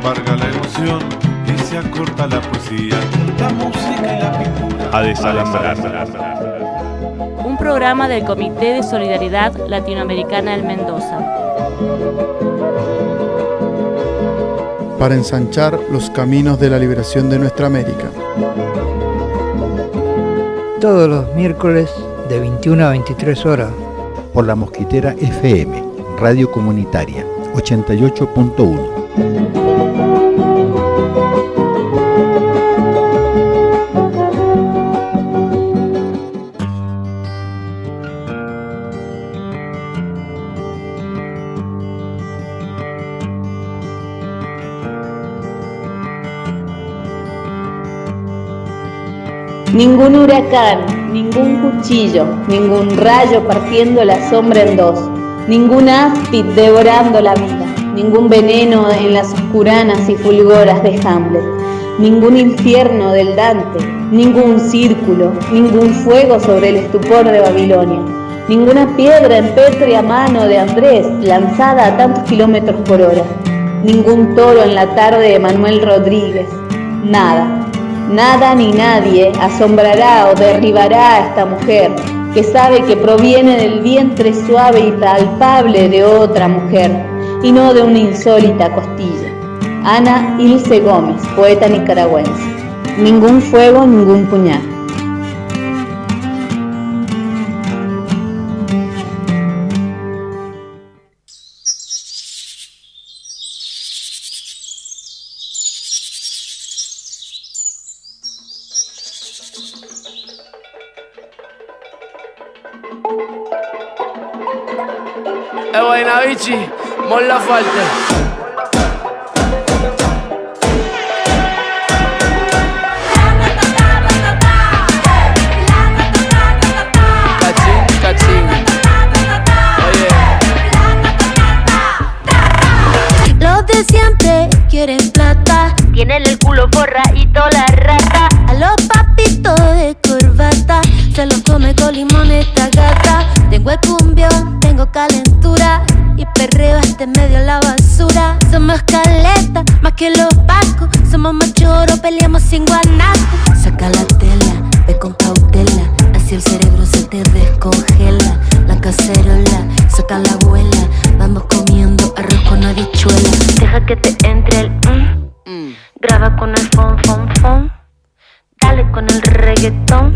embarga la emoción y se acorta la poesía, la música y la pintura. A desalambrar. Un programa del Comité de Solidaridad Latinoamericana del Mendoza. Para ensanchar los caminos de la liberación de nuestra América. Todos los miércoles de 21 a 23 horas. Por la Mosquitera FM, Radio Comunitaria, 88.1. Ningún huracán, ningún cuchillo, ningún rayo partiendo la sombra en dos, ningún áspid devorando la vida, ningún veneno en las oscuranas y fulgoras de Hamlet, ningún infierno del Dante, ningún círculo, ningún fuego sobre el estupor de Babilonia, ninguna piedra en pétrea mano de Andrés lanzada a tantos kilómetros por hora, ningún toro en la tarde de Manuel Rodríguez, nada. Nada ni nadie asombrará o derribará a esta mujer que sabe que proviene del vientre suave y palpable de otra mujer y no de una insólita costilla. Ana Ilse Gómez, poeta nicaragüense. Ningún fuego, ningún puñal. Guaynabichi, Mon Laferte. Cachín, cachín. Oye. Los de siempre quieren plata, tienen el culo forradito la rata. A los papitos de corbata se los come con limón esta gata. Tengo el cumbión, tengo calentura y perreo este medio la basura. Somos caleta, más que los vascos. Somos machoros, peleamos sin guanaco. Saca la tela, ve con cautela, así el cerebro se te descongela. La cacerola, saca la abuela, vamos comiendo arroz con habichuela. Deja que te entre el graba con el fon. Dale con el reggaetón.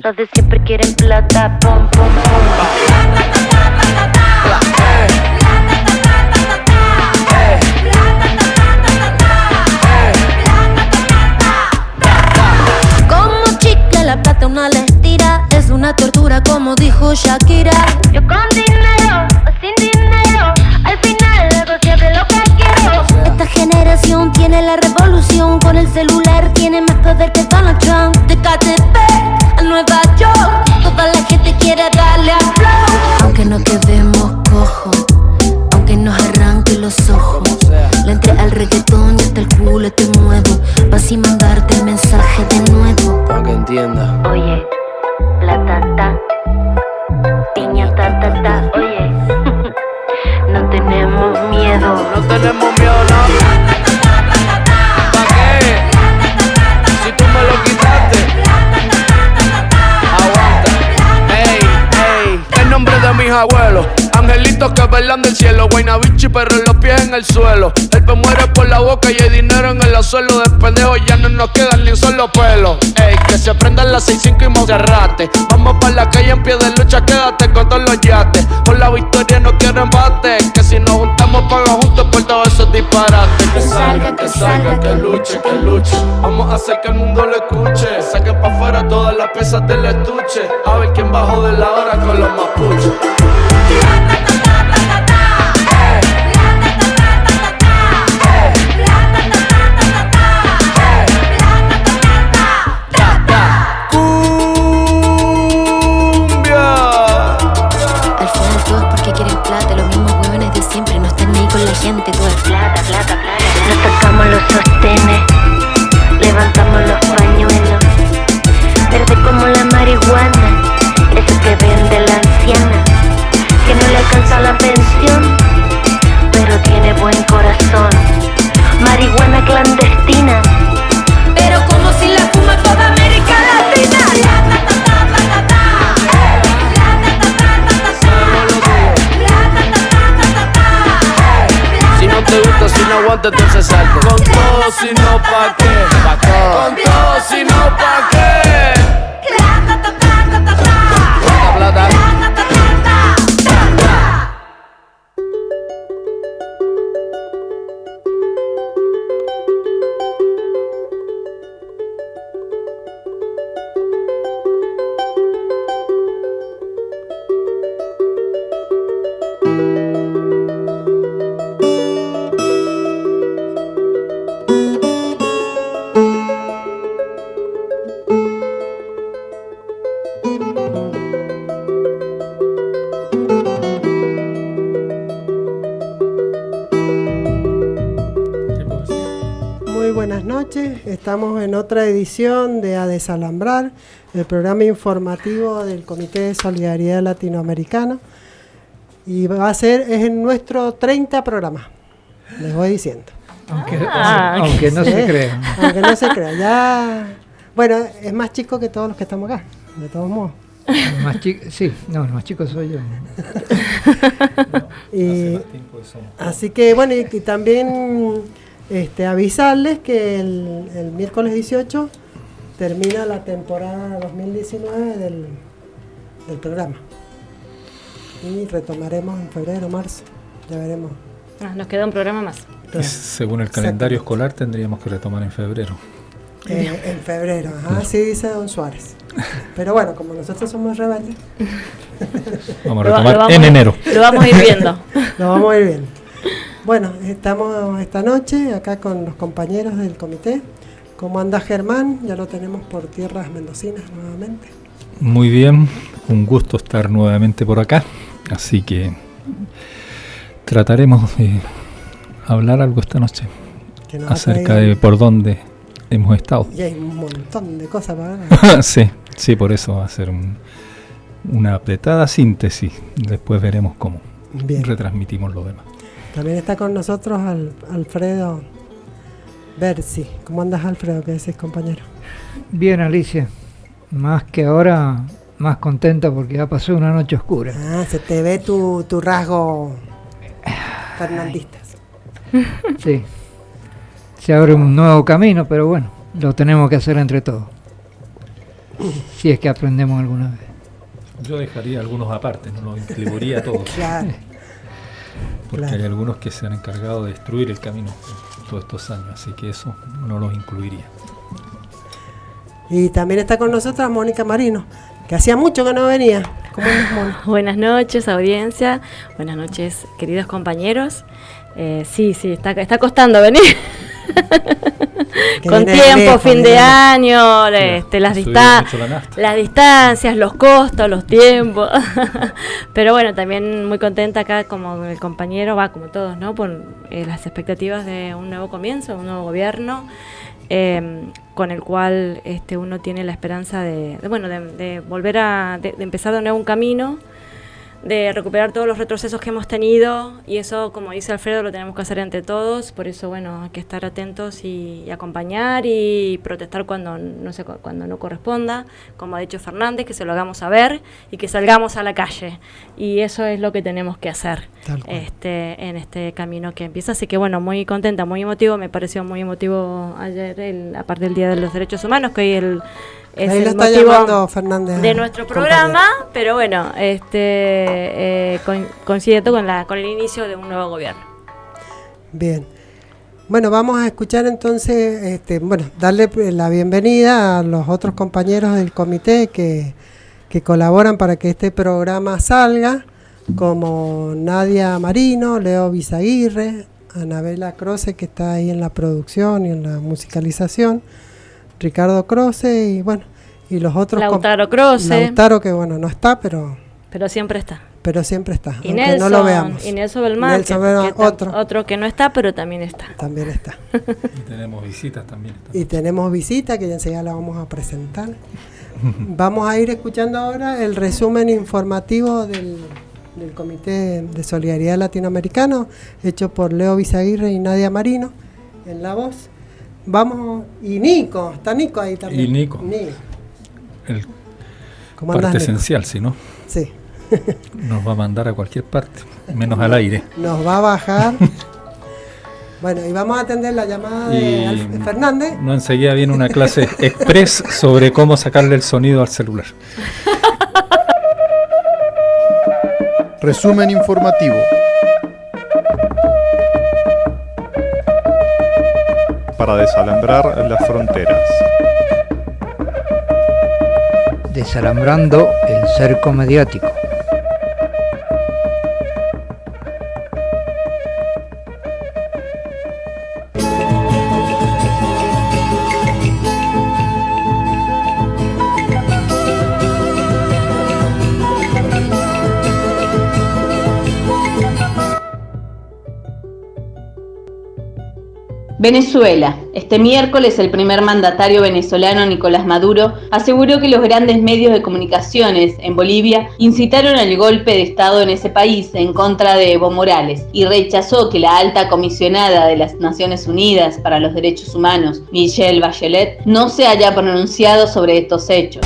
Los de siempre quieren plata, pom, pom, pom. Como chicle la plata una les tira. Es una tortura como dijo Shakira. Yo con dinero o sin dinero, al final hago siempre lo que quiero. Esta generación tiene la revolución. Con el celular tiene más poder que Donald Trump. De KTP a Nueva York, toda la gente quiere darle a flow. Aunque no quedemos cojos, aunque nos arranque los ojos, le entré al reggaetón y hasta el culo te muevo, pa' así mandarte el mensaje de nuevo. Para que entienda. Oye, la tata, piña ta, oye, no tenemos miedo. No tenemos miedo, no. ¿Pa' qué? Si tú me lo quitaste. Aguanta. Ey, el nombre de mis abuelos. Angelitos que velan del cielo, Guaynabichi, pero los pies en el suelo. El pe muere por la boca y hay dinero en el suelo. De pendejo ya no nos quedan ni un solo pelo. Ey, que se prendan las 6-5 y Monserrate. Vamos pa' la calle en pie de lucha, quédate con todos los yates. Por la victoria no quiero embate, que si nos juntamos paga juntos por todos esos disparates. Que salga, que luche. Vamos a hacer que el mundo lo escuche. Saquen pa' afuera todas las pesas del estuche. A ver quién bajó de la hora con los mapuches. Gente, todo es plata. Nos tocamos los sostenes, levantamos los pañuelos, verde como la marihuana, eso que vende la anciana, que no le alcanza la pensión, pero tiene buen corazón. Marihuana no aguanta, entonces salte. Con todo, si no, ¿pa' qué? Con todo, si no, ¿pa' qué? Plata, plata. Estamos en otra edición de A Desalambrar, el programa informativo del Comité de Solidaridad Latinoamericano, y es en nuestro 30 programa, les voy diciendo. Aunque no se crea. Aunque no se crea, ya. Bueno, es más chico que todos los que estamos acá, de todos modos. El más chico soy yo. Así que bueno, y también avisarles que el miércoles 18 termina la temporada 2019 del programa. Y retomaremos en febrero, marzo, ya veremos. Nos queda un programa más. Según el calendario escolar tendríamos que retomar en febrero. En febrero, así dice don Suárez. Pero bueno, como nosotros somos rebeldes, vamos a retomar en enero. Lo vamos a ir viendo. Lo vamos a ir viendo. Bueno, estamos esta noche acá con los compañeros del comité. ¿Cómo anda Germán? Ya lo tenemos por tierras mendocinas nuevamente. Muy bien, un gusto estar nuevamente por acá. Así que trataremos de hablar algo esta noche acerca de por dónde hemos estado. Y hay un montón de cosas para hablar. Sí, por eso va a ser una apretada síntesis. Después veremos cómo retransmitimos lo demás. También está con nosotros Alfredo Berzi. ¿Cómo andas, Alfredo? ¿Qué decís, compañero? Bien, Alicia. Más que ahora, más contenta porque ya pasó una noche oscura. Se te ve tu rasgo fernandista. Sí. Se abre un nuevo camino, pero bueno, lo tenemos que hacer entre todos. Si es que aprendemos alguna vez. Yo dejaría algunos aparte, no los incluiría a todos. Claro. Porque hay algunos que se han encargado de destruir el camino todos estos años, así que eso no los incluiría. Y también está con nosotros Mónica Marino, que hacía mucho que no venía. ¿Cómo andas, Mónica? Buenas noches, audiencia. Buenas noches, queridos compañeros. Sí, está costando venir. Con tiempo, lejos, fin de año, las distancias, los costos, los tiempos. Pero bueno, también muy contenta acá como el compañero, como todos, ¿no? Por las expectativas de un nuevo comienzo, un nuevo gobierno, con el cual uno tiene la esperanza de volver de empezar de nuevo un camino, de recuperar todos los retrocesos que hemos tenido, y eso, como dice Alfredo, lo tenemos que hacer entre todos. Por eso, bueno, hay que estar atentos y acompañar y protestar cuando no corresponda, como ha dicho Fernández, que se lo hagamos saber y que salgamos a la calle, y eso es lo que tenemos que hacer en este camino que empieza. Así que bueno, muy contenta, muy emotivo. Me pareció muy emotivo ayer, aparte del Día de los Derechos Humanos, que hoy es ahí el lo está motivo llamando Fernández de nuestro programa, pero bueno, coincide con el inicio de un nuevo gobierno. Bien. Bueno, vamos a escuchar entonces, darle la bienvenida a los otros compañeros del comité que colaboran para que este programa salga, como Nadia Marino, Leo Bizaguirre, Anabela Croce, que está ahí en la producción y en la musicalización, Ricardo Croce y los otros. Lautaro Croce. Lautaro, que no está, pero siempre está. Y Nelson, aunque no lo veamos. Y Nelson Belmar, otro que no está, pero también está. También está. Y tenemos visitas también. Y tenemos visitas que ya enseguida la vamos a presentar. Vamos a ir escuchando ahora el resumen informativo del Comité de Solidaridad Latinoamericano, hecho por Leo Bizaguirre y Nadia Marino, en la voz. Vamos, y Nico, está Nico ahí también. Y Nico. El parte esencial, si no. Sí. Nos va a mandar a cualquier parte, menos al aire. Nos va a bajar Bueno, y vamos a atender la llamada de Fernández. No enseguida viene una clase express sobre cómo sacarle el sonido al celular. Resumen informativo. Para desalambrar las fronteras. Desalambrando el cerco mediático. Venezuela. Este miércoles el primer mandatario venezolano, Nicolás Maduro, aseguró que los grandes medios de comunicaciones en Bolivia incitaron al golpe de Estado en ese país en contra de Evo Morales y rechazó que la alta comisionada de las Naciones Unidas para los Derechos Humanos, Michelle Bachelet, no se haya pronunciado sobre estos hechos.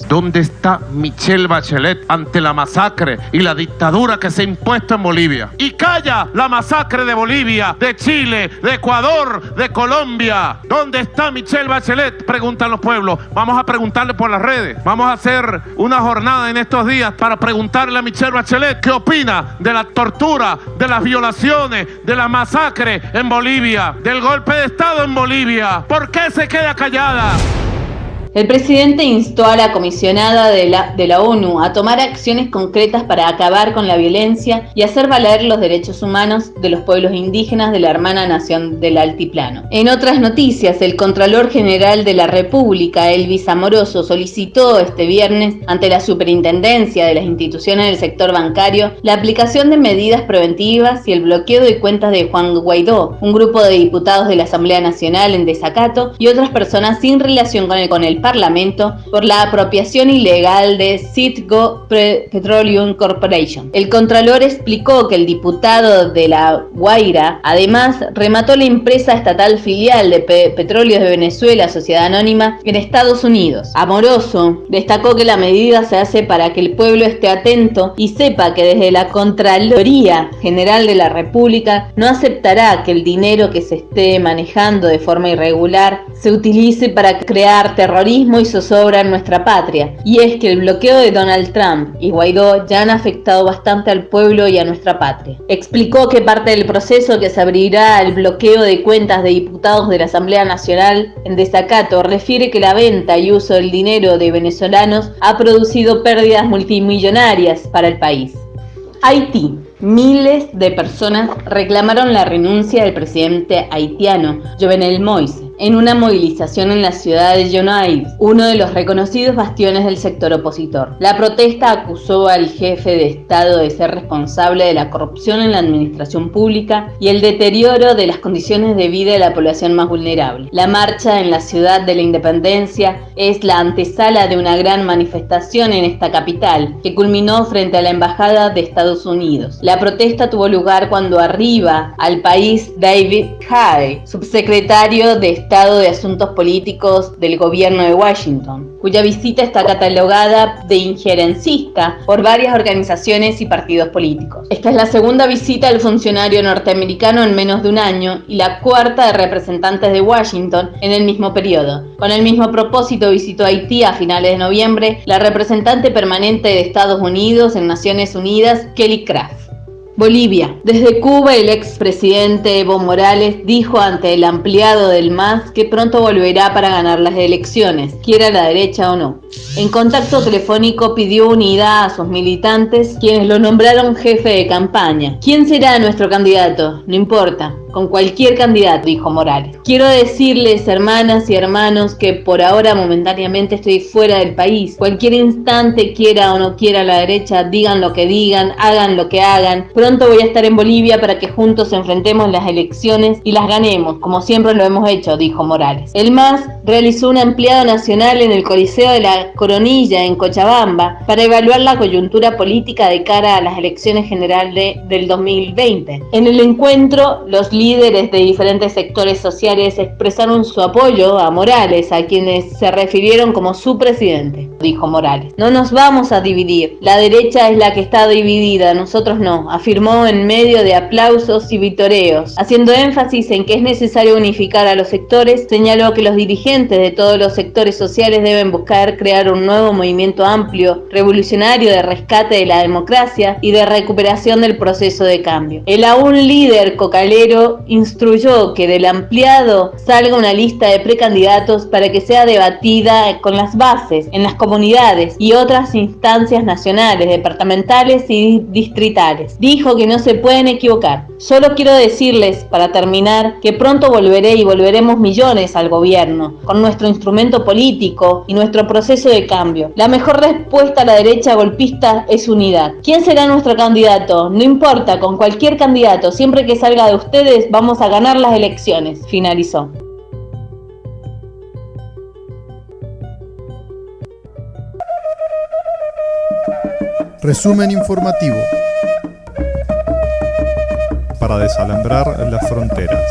¿Dónde está Michelle Bachelet ante la masacre y la dictadura que se ha impuesto en Bolivia? Y calla la masacre de Bolivia, de Chile, de Ecuador, de Colombia. ¿Dónde está Michelle Bachelet? Preguntan los pueblos. Vamos a preguntarle por las redes. Vamos a hacer una jornada en estos días para preguntarle a Michelle Bachelet qué opina de la tortura, de las violaciones, de la masacre en Bolivia, del golpe de Estado en Bolivia. ¿Por qué se queda callada? El presidente instó a la comisionada de la ONU a tomar acciones concretas para acabar con la violencia y hacer valer los derechos humanos de los pueblos indígenas de la hermana nación del Altiplano. En otras noticias, el Contralor General de la República, Elvis Amoroso, solicitó este viernes ante la Superintendencia de las Instituciones del Sector Bancario la aplicación de medidas preventivas y el bloqueo de cuentas de Juan Guaidó, un grupo de diputados de la Asamblea Nacional en desacato y otras personas sin relación con el Parlamento por la apropiación ilegal de Citgo Petroleum Corporation. El Contralor explicó que el diputado de La Guaira además remató la empresa estatal filial de Petróleos de Venezuela, Sociedad Anónima, en Estados Unidos. Amoroso destacó que la medida se hace para que el pueblo esté atento y sepa que desde la Contraloría General de la República no aceptará que el dinero que se esté manejando de forma irregular se utilice para crear terrorismo y zozobra en nuestra patria, y es que el bloqueo de Donald Trump y Guaidó ya han afectado bastante al pueblo y a nuestra patria. Explicó que parte del proceso que se abrirá al bloqueo de cuentas de diputados de la Asamblea Nacional en desacato refiere que la venta y uso del dinero de venezolanos ha producido pérdidas multimillonarias para el país. Haití. Miles de personas reclamaron la renuncia del presidente haitiano, Jovenel Moïse, en una movilización en la ciudad de Yonai, uno de los reconocidos bastiones del sector opositor. La protesta acusó al jefe de Estado de ser responsable de la corrupción en la administración pública y el deterioro de las condiciones de vida de la población más vulnerable. La marcha en la ciudad de la Independencia es la antesala de una gran manifestación en esta capital, que culminó frente a la Embajada de Estados Unidos. La protesta tuvo lugar cuando arriba al país David Hay, subsecretario de Estado de Asuntos Políticos del gobierno de Washington, cuya visita está catalogada de injerencista por varias organizaciones y partidos políticos. Esta es la segunda visita del funcionario norteamericano en menos de un año y la cuarta de representantes de Washington en el mismo periodo. Con el mismo propósito visitó Haití a finales de noviembre la representante permanente de Estados Unidos en Naciones Unidas, Kelly Craft. Bolivia. Desde Cuba, el expresidente Evo Morales dijo ante el ampliado del MAS que pronto volverá para ganar las elecciones, quiera la derecha o no. En contacto telefónico pidió unidad a sus militantes, quienes lo nombraron jefe de campaña. ¿Quién será nuestro candidato? No importa, con cualquier candidato, dijo Morales. Quiero decirles, hermanas y hermanos, que por ahora momentáneamente estoy fuera del país. Cualquier instante, quiera o no quiera la derecha, digan lo que digan, hagan lo que hagan. Pronto voy a estar en Bolivia para que juntos enfrentemos las elecciones y las ganemos, como siempre lo hemos hecho, dijo Morales. El MAS realizó una ampliada nacional en el Coliseo de la Coronilla, en Cochabamba, para evaluar la coyuntura política de cara a las elecciones generales del 2020. En el encuentro, los líderes de diferentes sectores sociales expresaron su apoyo a Morales, a quienes se refirieron como su presidente, dijo Morales. No nos vamos a dividir, la derecha es la que está dividida, nosotros no, afirmó afirmó en medio de aplausos y vitoreos. Haciendo énfasis en que es necesario unificar a los sectores, señaló que los dirigentes de todos los sectores sociales deben buscar crear un nuevo movimiento amplio, revolucionario de rescate de la democracia y de recuperación del proceso de cambio. El aún líder cocalero instruyó que del ampliado salga una lista de precandidatos para que sea debatida con las bases, en las comunidades y otras instancias nacionales, departamentales y distritales. Dijo que no se pueden equivocar. Solo quiero decirles, para terminar, que pronto volveré y volveremos millones al gobierno, con nuestro instrumento político y nuestro proceso de cambio. La mejor respuesta a la derecha golpista es unidad. ¿Quién será nuestro candidato? No importa, con cualquier candidato, siempre que salga de ustedes, vamos a ganar las elecciones, finalizó. Resumen informativo. Para desalambrar las fronteras.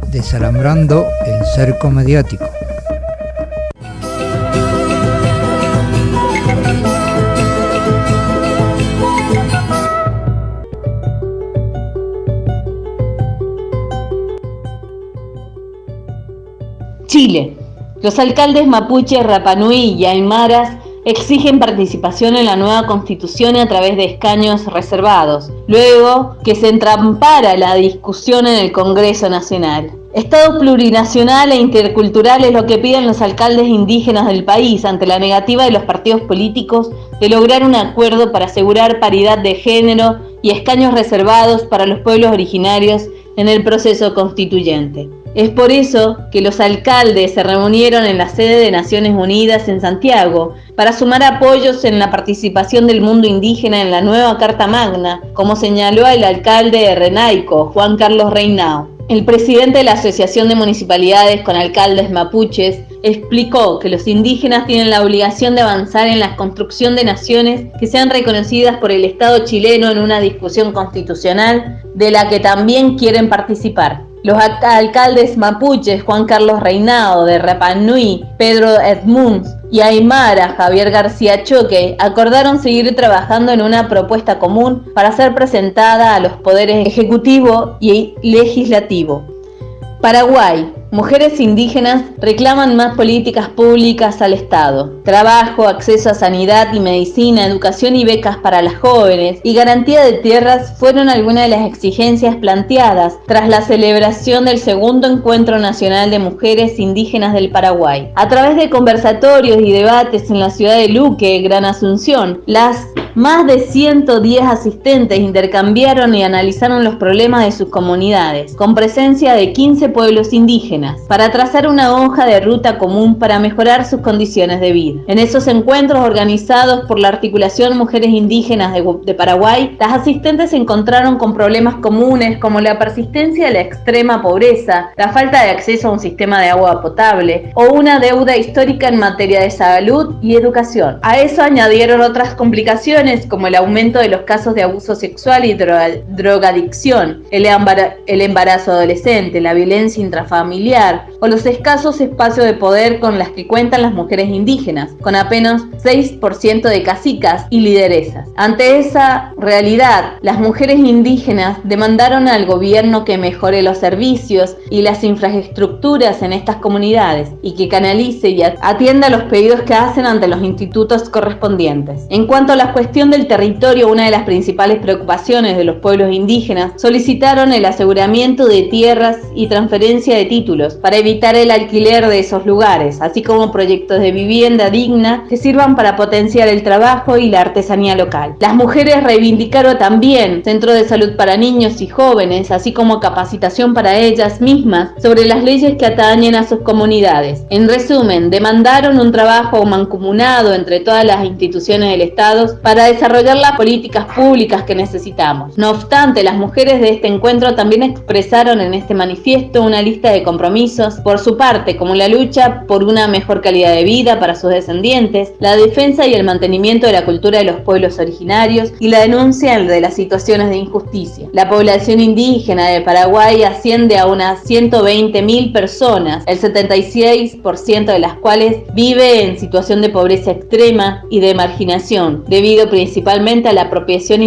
Desalambrando el cerco mediático. Chile. Los alcaldes mapuches, Rapanui y aymaras exigen participación en la nueva constitución a través de escaños reservados, luego que se entrampara la discusión en el Congreso Nacional. Estado plurinacional e intercultural es lo que piden los alcaldes indígenas del país ante la negativa de los partidos políticos de lograr un acuerdo para asegurar paridad de género y escaños reservados para los pueblos originarios en el proceso constituyente. Es por eso que los alcaldes se reunieron en la sede de Naciones Unidas en Santiago para sumar apoyos en la participación del mundo indígena en la nueva Carta Magna, como señaló el alcalde de Renaico, Juan Carlos Reinao. El presidente de la Asociación de Municipalidades con Alcaldes Mapuches explicó que los indígenas tienen la obligación de avanzar en la construcción de naciones que sean reconocidas por el Estado chileno en una discusión constitucional de la que también quieren participar. Los alcaldes mapuches Juan Carlos Reinao de Rapanui, Pedro Edmunds y aymara Javier García Choque acordaron seguir trabajando en una propuesta común para ser presentada a los poderes ejecutivo y legislativo. Paraguay. Mujeres indígenas reclaman más políticas públicas al Estado. Trabajo, acceso a sanidad y medicina, educación y becas para las jóvenes y garantía de tierras fueron algunas de las exigencias planteadas tras la celebración del segundo Encuentro Nacional de Mujeres Indígenas del Paraguay. A través de conversatorios y debates en la ciudad de Luque, Gran Asunción, las más de 110 asistentes intercambiaron y analizaron los problemas de sus comunidades, con presencia de 15 pueblos indígenas, para trazar una hoja de ruta común para mejorar sus condiciones de vida. En esos encuentros organizados por la Articulación Mujeres Indígenas de Paraguay, las asistentes se encontraron con problemas comunes como la persistencia de la extrema pobreza, la falta de acceso a un sistema de agua potable o una deuda histórica en materia de salud y educación. A eso añadieron otras complicaciones como el aumento de los casos de abuso sexual y drogadicción, el embarazo adolescente, la violencia intrafamiliar o los escasos espacios de poder con las que cuentan las mujeres indígenas, con apenas 6% de cacicas y lideresas. Ante esa realidad, las mujeres indígenas demandaron al gobierno que mejore los servicios y las infraestructuras en estas comunidades y que canalice y atienda los pedidos que hacen ante los institutos correspondientes. En cuanto a la cuestión del territorio, una de las principales preocupaciones de los pueblos indígenas, solicitaron el aseguramiento de tierras y transferencia de títulos para evitar el alquiler de esos lugares, así como proyectos de vivienda digna que sirvan para potenciar el trabajo y la artesanía local. Las mujeres reivindicaron también centros de salud para niños y jóvenes, así como capacitación para ellas mismas sobre las leyes que atañen a sus comunidades. En resumen, demandaron un trabajo mancomunado entre todas las instituciones del Estado para desarrollar las políticas públicas que necesitamos. No obstante, las mujeres de este encuentro también expresaron en este manifiesto una lista de compromisos compromisos por su parte, como la lucha por una mejor calidad de vida para sus descendientes, la defensa y el mantenimiento de la cultura de los pueblos originarios y la denuncia de las situaciones de injusticia. La población indígena de Paraguay asciende a unas 120.000 personas, el 76% de las cuales vive en situación de pobreza extrema y de marginación, debido principalmente a la apropiación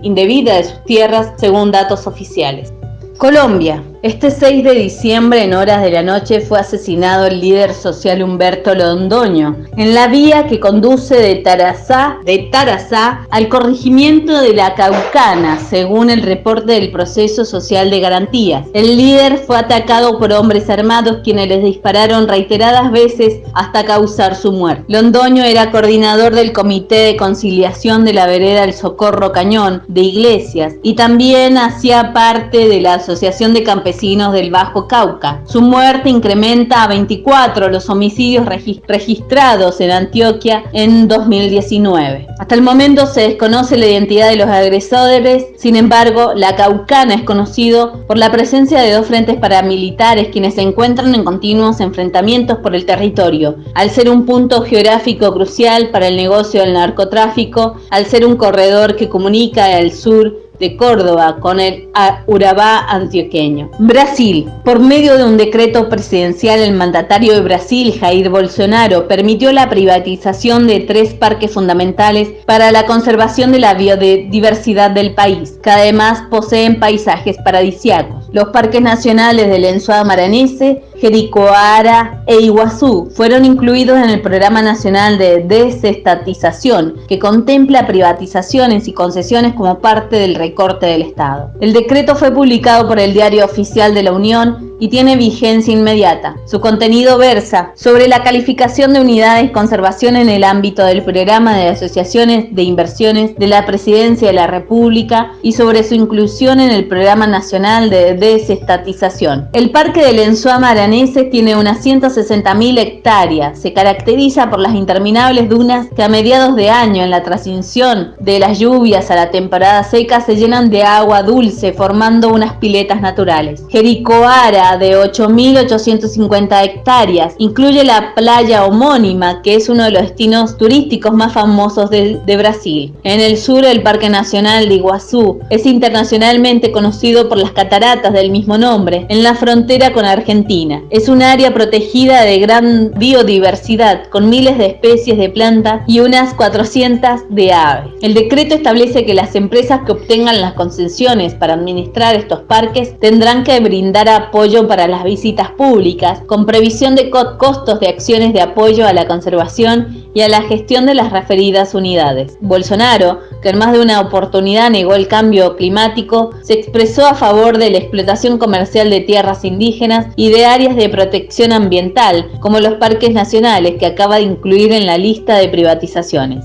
indebida de sus tierras, según datos oficiales. Colombia. Este 6 de diciembre, en horas de la noche, fue asesinado el líder social Humberto Londoño en la vía que conduce de Tarazá al corregimiento de La Caucana, según el reporte del Proceso Social de Garantías. El líder fue atacado por hombres armados quienes les dispararon reiteradas veces hasta causar su muerte. Londoño era coordinador del Comité de Conciliación de la Vereda El Socorro Cañón de Iglesias y también hacía parte de la Asociación de Campesinos del Bajo Cauca. Su muerte incrementa a 24 los homicidios registrados en Antioquia en 2019. Hasta el momento se desconoce la identidad de los agresores, sin embargo, La Caucana es conocido por la presencia de 2 frentes paramilitares quienes se encuentran en continuos enfrentamientos por el territorio, al ser un punto geográfico crucial para el negocio del narcotráfico, al ser un corredor que comunica el sur de Córdoba con el Urabá antioqueño. Brasil. Por medio de un decreto presidencial, el mandatario de Brasil, Jair Bolsonaro, permitió la privatización de 3 parques fundamentales para la conservación de la biodiversidad del país, que además poseen paisajes paradisíacos. Los parques nacionales del Lençóa Maranhense, Jericoara e Iguazú fueron incluidos en el Programa Nacional de Desestatización, que contempla privatizaciones y concesiones como parte del recorte del Estado. El decreto fue publicado por el Diario Oficial de la Unión y tiene vigencia inmediata. Su contenido versa sobre la calificación de unidades de conservación en el ámbito del Programa de Asociaciones de Inversiones de la Presidencia de la República y sobre su inclusión en el Programa Nacional de Desestatización. El Parque del Lençóa Maranhense tiene unas 160.000 hectáreas. Se caracteriza por las interminables dunas que a mediados de año, en la transición de las lluvias a la temporada seca, se llenan de agua dulce formando unas piletas naturales. Jericoara, de 8.850 hectáreas, incluye la playa homónima, que es uno de los destinos turísticos más famosos de Brasil. En el sur, el Parque Nacional de Iguazú es internacionalmente conocido por las cataratas del mismo nombre, en la frontera con Argentina. Es un área protegida de gran biodiversidad, con miles de especies de plantas y unas 400 de aves. El decreto establece que las empresas que obtengan las concesiones para administrar estos parques tendrán que brindar apoyo para las visitas públicas, con previsión de costos de acciones de apoyo a la conservación y a la gestión de las referidas unidades. Bolsonaro, que en más de una oportunidad negó el cambio climático, se expresó a favor de la explotación comercial de tierras indígenas y de áreas de protección ambiental, como los parques nacionales que acaba de incluir en la lista de privatizaciones.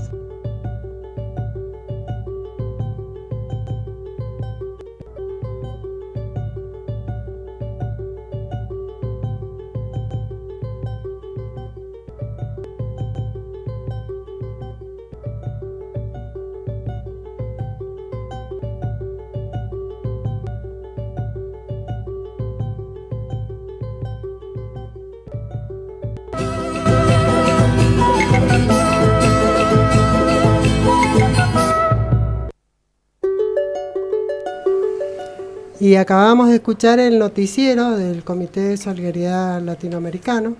Y acabamos de escuchar el noticiero del Comité de Solidaridad Latinoamericano.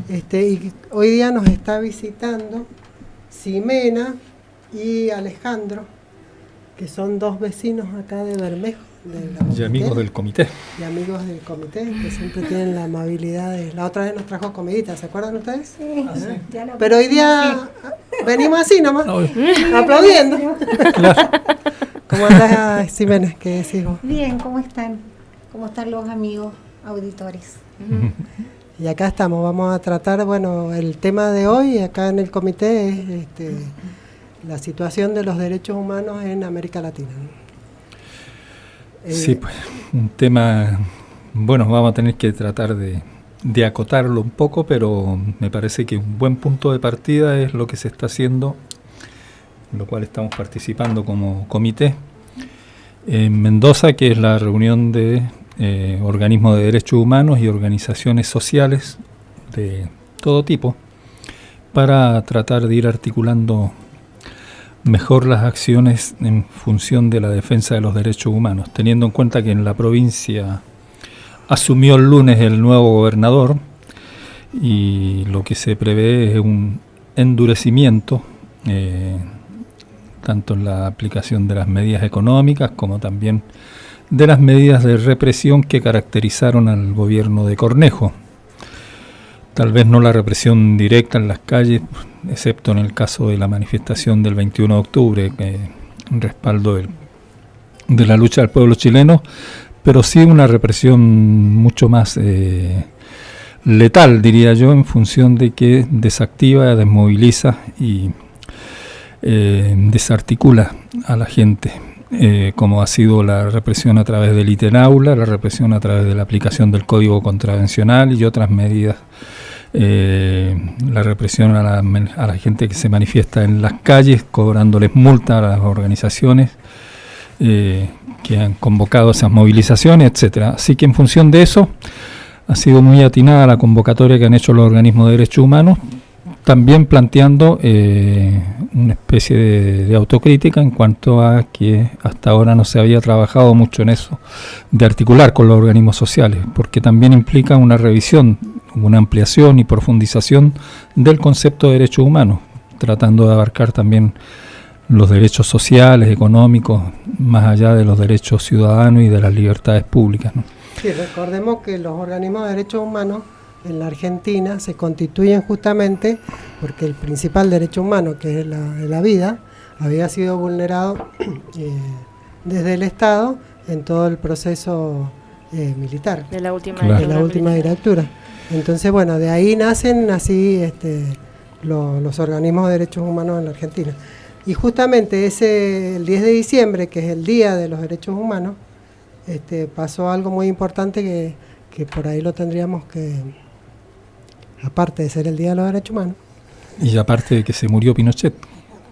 Y hoy día nos está visitando Ximena y Alejandro, que son 2 vecinos acá de Bermejo. Y amigos del comité. Y amigos del comité, que siempre tienen la amabilidad de... La otra vez nos trajo comidita, ¿se acuerdan ustedes? Sí, ya lo... Pero hoy día venimos así nomás, aplaudiendo. Claro. ¿Cómo andás, Ximena? ¿Qué decís vos? Bien, ¿cómo están? ¿Cómo están los amigos auditores? Y acá estamos, vamos a tratar, bueno, el tema de hoy acá en el comité es la situación de los derechos humanos en América Latina. Sí, pues un tema, bueno, vamos a tener que tratar de acotarlo un poco, pero me parece que un buen punto de partida es lo que se está haciendo, en lo cual estamos participando como comité en Mendoza, que es la reunión de organismos de derechos humanos y organizaciones sociales de todo tipo para tratar de ir articulando mejor las acciones en función de la defensa de los derechos humanos, teniendo en cuenta que en la provincia asumió el lunes el nuevo gobernador y lo que se prevé es un endurecimiento tanto en la aplicación de las medidas económicas como también de las medidas de represión que caracterizaron al gobierno de Cornejo. Tal vez no la represión directa en las calles, excepto en el caso de la manifestación del 21 de octubre, en respaldo de la lucha del pueblo chileno, pero sí una represión mucho más letal, diría yo, en función de que desactiva, desmoviliza y desarticula a la gente, como ha sido la represión a través del ITENAULA, la represión a través de la aplicación del Código Contravencional y otras medidas, la represión a la gente que se manifiesta en las calles, cobrándoles multa a las organizaciones que han convocado esas movilizaciones, etcétera. Así que en función de eso ha sido muy atinada la convocatoria que han hecho los organismos de derechos humanos, también planteando una especie de autocrítica en cuanto a que hasta ahora no se había trabajado mucho en eso, de articular con los organismos sociales, porque también implica una revisión, una ampliación y profundización del concepto de derechos humanos, tratando de abarcar también los derechos sociales, económicos, más allá de los derechos ciudadanos y de las libertades públicas, ¿no? Sí, recordemos que los organismos de derechos humanos en la Argentina se constituyen justamente porque el principal derecho humano, que es la vida, había sido vulnerado desde el Estado en todo el proceso militar de la última, de la última dictadura. Entonces, bueno, de ahí nacen así los organismos de derechos humanos en la Argentina. Y justamente el 10 de diciembre, que es el Día de los Derechos Humanos, pasó algo muy importante que por ahí lo tendríamos que, aparte de ser el Día de los Derechos Humanos. Y aparte de que se murió Pinochet,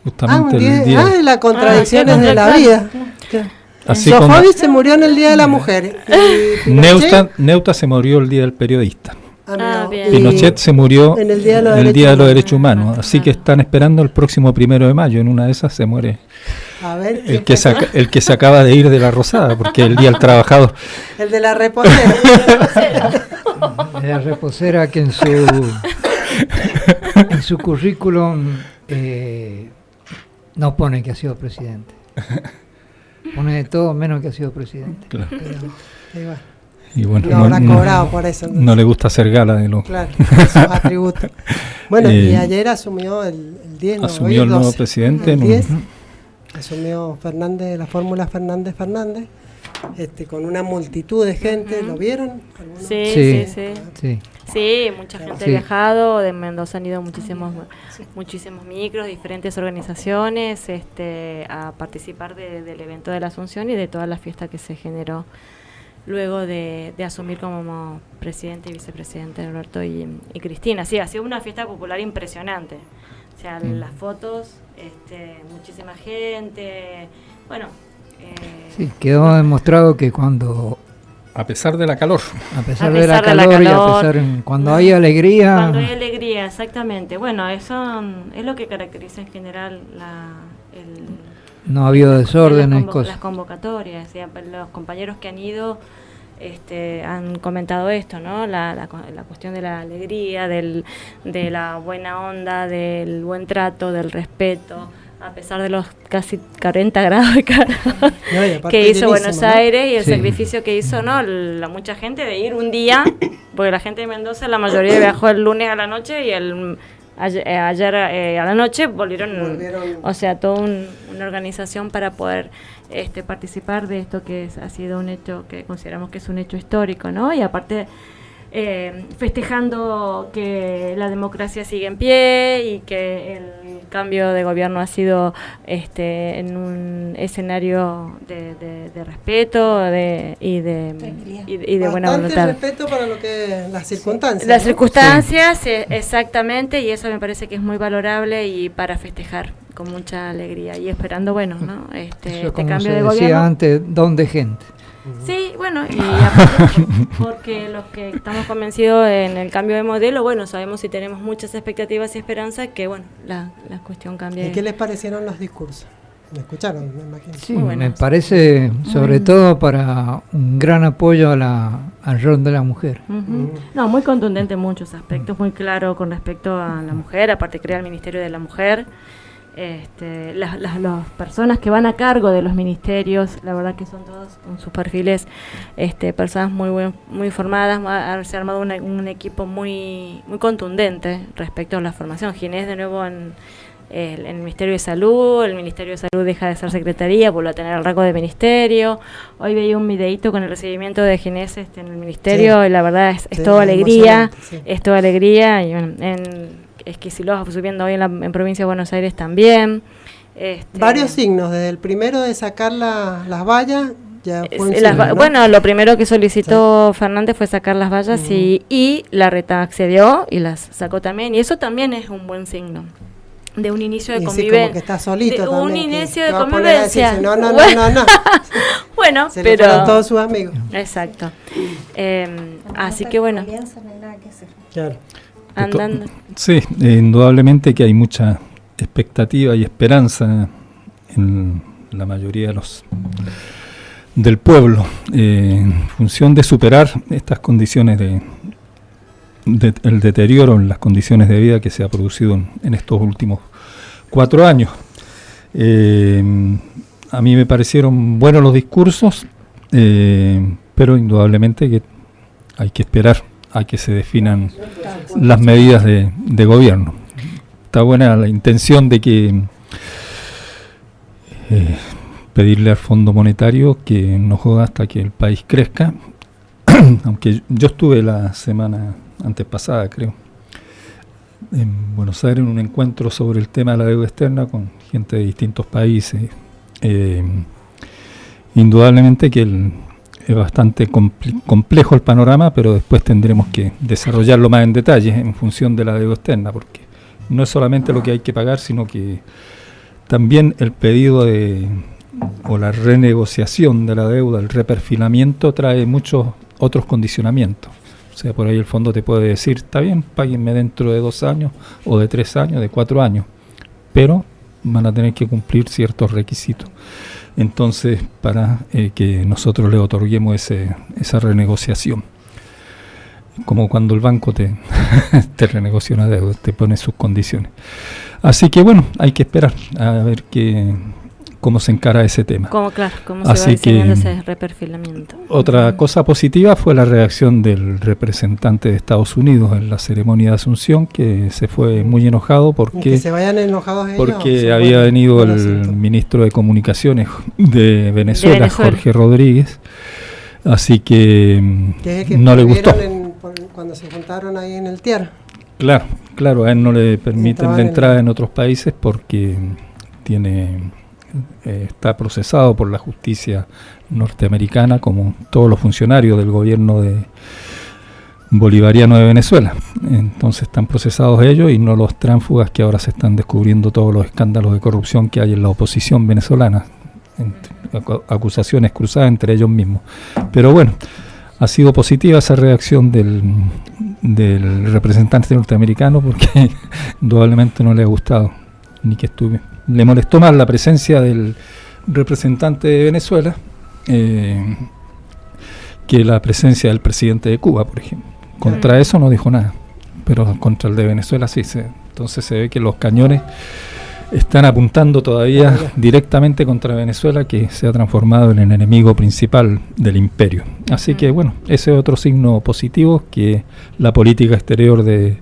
justamente el día... las contradicciones de la vida. Sofovich se murió en el Día de la Mujer. Neuta se murió el Día del Periodista. Bien. Pinochet se murió en el Día de los Derechos Humanos, así que están esperando el próximo 1 de mayo, en una de esas se muere a ver, el que se acaba de ir de la Rosada, porque el Día del Trabajador. El de la reposera. La reposera que en su currículum no pone que ha sido presidente. Pone de todo menos que ha sido presidente. Claro. Ahí va. Y bueno, no habrá cobrado por eso. No le gusta hacer gala de los esos atributos. Bueno, y ayer asumió el 10, asumió el nuevo presidente. El 10, asumió Fernández, la fórmula Fernández, con una multitud de gente. ¿Lo vieron? Sí, mucha gente ha viajado. De Mendoza han ido muchísimos micros, diferentes organizaciones a participar del evento de la Asunción y de toda la fiesta que se generó luego de asumir como presidente y vicepresidente Alberto y Cristina. Sí, ha sido una fiesta popular impresionante. O sea, las fotos, muchísima gente, bueno... sí, quedó demostrado que cuando... A pesar de la calor. A pesar de la calor, cuando hay alegría... Cuando hay alegría, exactamente. Bueno, eso es lo que caracteriza en general no ha habido desórdenes, las convocatorias. Los compañeros que han ido han comentado esto, ¿no? La cuestión de la alegría, de la buena onda, del buen trato, del respeto, a pesar de los casi 40 grados de calor que hizo Buenos Aires, y el sacrificio que hizo, ¿no? Mucha gente de ir un día, porque la gente de Mendoza, la mayoría viajó el lunes a la noche y ayer a la noche volvieron, o sea, toda una organización para poder participar de esto que ha sido un hecho que consideramos que es un hecho histórico, ¿no? Y aparte festejando que la democracia sigue en pie y que el cambio de gobierno ha sido en un escenario de respeto y de buena voluntad. Respeto para lo que las circunstancias. Las circunstancias, exactamente, y eso me parece que es muy valorable y para festejar con mucha alegría y esperando, bueno, ¿no? Este como cambio se de decía gobierno. antes, don de gente. Sí, bueno, y aparte porque los que estamos convencidos en el cambio de modelo, bueno, sabemos y tenemos muchas expectativas y esperanzas que, bueno, la cuestión cambie. ¿Y qué les parecieron los discursos? ¿Me escucharon? Me imagino. Sí, me parece, sobre todo para un gran apoyo al rol de la mujer. No, muy contundente en muchos aspectos, muy claro con respecto a la mujer, aparte crea el Ministerio de la Mujer. Las personas que van a cargo de los ministerios, la verdad que son todos con sus perfiles, personas muy formadas. Se ha armado un equipo muy contundente respecto a la formación. Ginés de nuevo en el Ministerio de Salud, el Ministerio de Salud deja de ser secretaría, vuelve a tener el rango de ministerio. Hoy veía un videíto con el recibimiento de Ginés en el ministerio, y la verdad es toda alegría, es toda alegría, y bueno, Esquicilós subiendo hoy en provincia de Buenos Aires también. Varios signos, desde el primero de sacar las vallas, ya fue un signo, ¿no? Bueno, lo primero que solicitó Fernández fue sacar las vallas y la reta accedió y las sacó también, y eso también es un buen signo de un inicio de convivencia. Como que está solito también. Un inicio de convivencia. No. Bueno, se pero le fueron todos sus amigos. Exacto. Así que bueno. Claro. Andando. Sí, indudablemente que hay mucha expectativa y esperanza en la mayoría del pueblo en función de superar estas condiciones el deterioro en las condiciones de vida que se ha producido en estos últimos 4 años. A mí me parecieron buenos los discursos, pero indudablemente que hay que esperar a que se definan las medidas de gobierno. Está buena la intención de que pedirle al Fondo Monetario que no joda hasta que el país crezca, aunque yo estuve la semana antes pasada, creo, en Buenos Aires en un encuentro sobre el tema de la deuda externa con gente de distintos países. Indudablemente que es bastante complejo el panorama, pero después tendremos que desarrollarlo más en detalle en función de la deuda externa, porque no es solamente lo que hay que pagar, sino que también el pedido o la renegociación de la deuda, el reperfilamiento, trae muchos otros condicionamientos. O sea, por ahí el fondo te puede decir, está bien, páguenme dentro de 2 años, o de 3 años, de 4 años, pero van a tener que cumplir ciertos requisitos. Entonces, para que nosotros le otorguemos esa renegociación. Como cuando el banco te renegocia una deuda, te pone sus condiciones. Así que bueno, hay que esperar a ver cómo se encara ese tema. Cómo se va diseñando ese reperfilamiento. Otra cosa positiva fue la reacción del representante de Estados Unidos en la ceremonia de Asunción, que se fue muy enojado porque que se vayan enojados ellos, porque había venido el ministro de Comunicaciones de Venezuela, Jorge Rodríguez, así que no le gustó. Cuando se juntaron ahí en el TIAR. Claro, a él no le permiten la entrada en otros países porque está procesado por la justicia norteamericana, como todos los funcionarios del gobierno bolivariano de Venezuela. Entonces están procesados ellos y no los tránsfugas que ahora se están descubriendo todos los escándalos de corrupción que hay en la oposición venezolana, acusaciones cruzadas entre ellos mismos. Pero bueno, ha sido positiva esa reacción del representante norteamericano, porque indudablemente no le ha gustado ni que estuve. Le molestó más la presencia del representante de Venezuela que la presencia del presidente de Cuba, por ejemplo. Contra eso no dijo nada, pero contra el de Venezuela sí. Entonces se ve que los cañones están apuntando todavía directamente contra Venezuela, que se ha transformado en el enemigo principal del imperio. Así que bueno, ese es otro signo positivo, que la política exterior del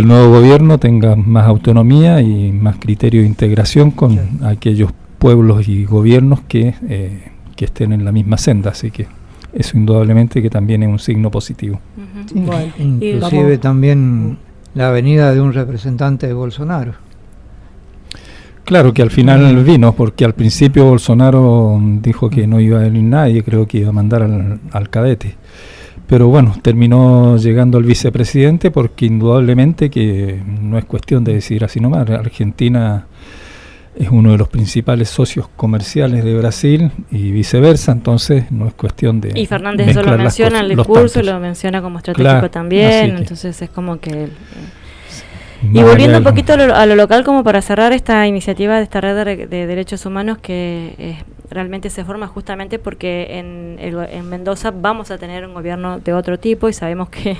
nuevo gobierno tenga más autonomía y más criterio de integración con aquellos pueblos y gobiernos que estén en la misma senda. Así que eso indudablemente que también es un signo positivo. Sí, bueno, inclusive también la venida de un representante de Bolsonaro. Claro que al final vino, porque al principio Bolsonaro dijo que no iba a venir nadie, creo que iba a mandar al cadete. Pero bueno, terminó llegando el vicepresidente, porque indudablemente que no es cuestión de decir así nomás. Argentina es uno de los principales socios comerciales de Brasil y viceversa, entonces no es cuestión de... Y Fernández eso lo menciona en el discurso, lo menciona como estratégico también, entonces es como que... Y volviendo un poquito a lo local, como para cerrar esta iniciativa de esta red de derechos humanos que realmente se forma justamente porque en Mendoza vamos a tener un gobierno de otro tipo y sabemos que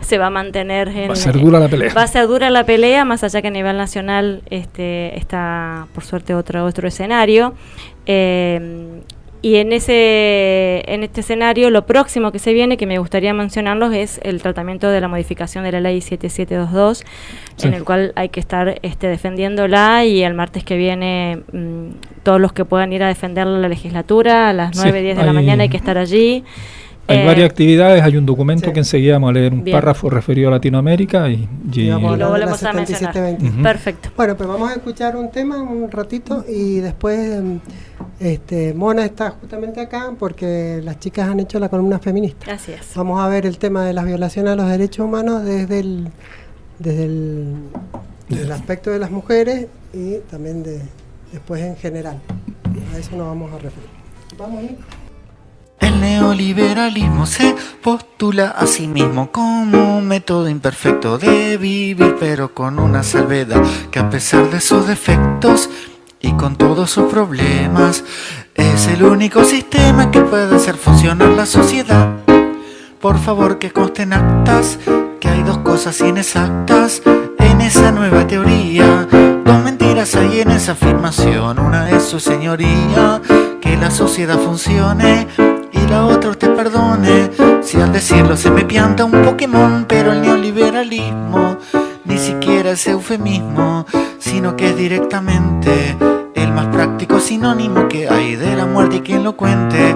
se va a mantener va a ser dura la pelea. Va a ser dura la pelea, más allá que a nivel nacional está por suerte otro escenario. Y en este escenario, lo próximo que se viene, que me gustaría mencionarlos, es el tratamiento de la modificación de la ley 7722, en el cual hay que estar defendiéndola, y el martes que viene todos los que puedan ir a defenderla a la legislatura, a las 9, 10 de la mañana hay que estar allí. Hay varias actividades, hay un documento que enseguida vamos a leer un párrafo referido a Latinoamérica y lo volvemos a mencionar. Perfecto. Bueno, pues vamos a escuchar un tema un ratito y después Mona está justamente acá porque las chicas han hecho la columna feminista. Así es. Vamos a ver el tema de las violaciones a los derechos humanos desde el aspecto de las mujeres y también después en general. A eso nos vamos a referir. Vamos a ir. El neoliberalismo se postula a sí mismo como un método imperfecto de vivir, pero con una salvedad, que a pesar de sus defectos y con todos sus problemas, es el único sistema que puede hacer funcionar la sociedad. Por favor, que consten actas que hay dos cosas inexactas en esa nueva teoría. Dos mentiras hay en esa afirmación. Una es su señoría, que la sociedad funcione, y la otra usted perdone si al decirlo se me pianta un Pokémon. Pero el neoliberalismo ni siquiera es eufemismo, sino que es directamente el más práctico sinónimo que hay de la muerte, y quien lo cuente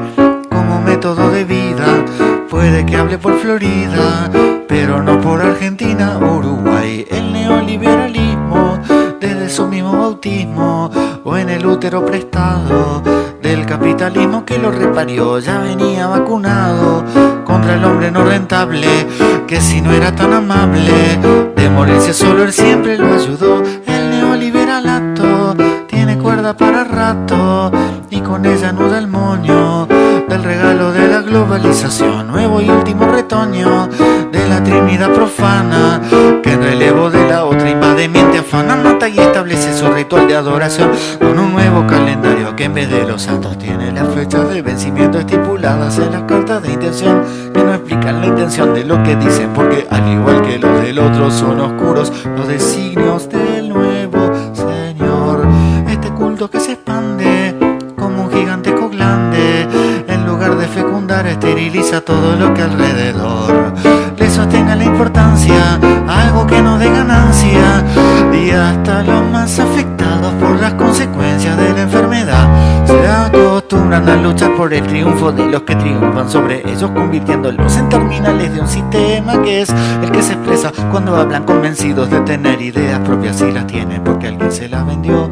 como método de vida puede que hable por Florida, pero no por Argentina o Uruguay. El neoliberalismo desde su mismo bautismo o en el útero prestado del capitalismo que lo reparió, ya venía vacunado contra el hombre no rentable, que si no era tan amable de morirse solo él siempre lo ayudó. El neoliberalato tiene cuerda para rato y con ella anuda el moño del regalo de la globalización, nuevo y último retoño de la trinidad profana, que en relevo de la otra invade, miente, afana, mata y establece su ritual de adoración con un nuevo calendario que en vez de los santos tiene las fechas de vencimiento estipuladas en las cartas de intención, que no explican la intención de lo que dicen, porque al igual que los del otro son oscuros los designios del nuevo Señor. Este culto que se expande como un gigantesco glande, en lugar de fecundar esteriliza todo lo que alrededor le sostenga la importancia, algo que no dé ganancia, y hasta los más afectados por las consecuencias de la enfermedad se acostumbran a luchar por el triunfo de los que triunfan sobre ellos, convirtiéndolos en terminales de un sistema que es el que se expresa cuando hablan convencidos de tener ideas propias, y las tienen porque alguien se las vendió.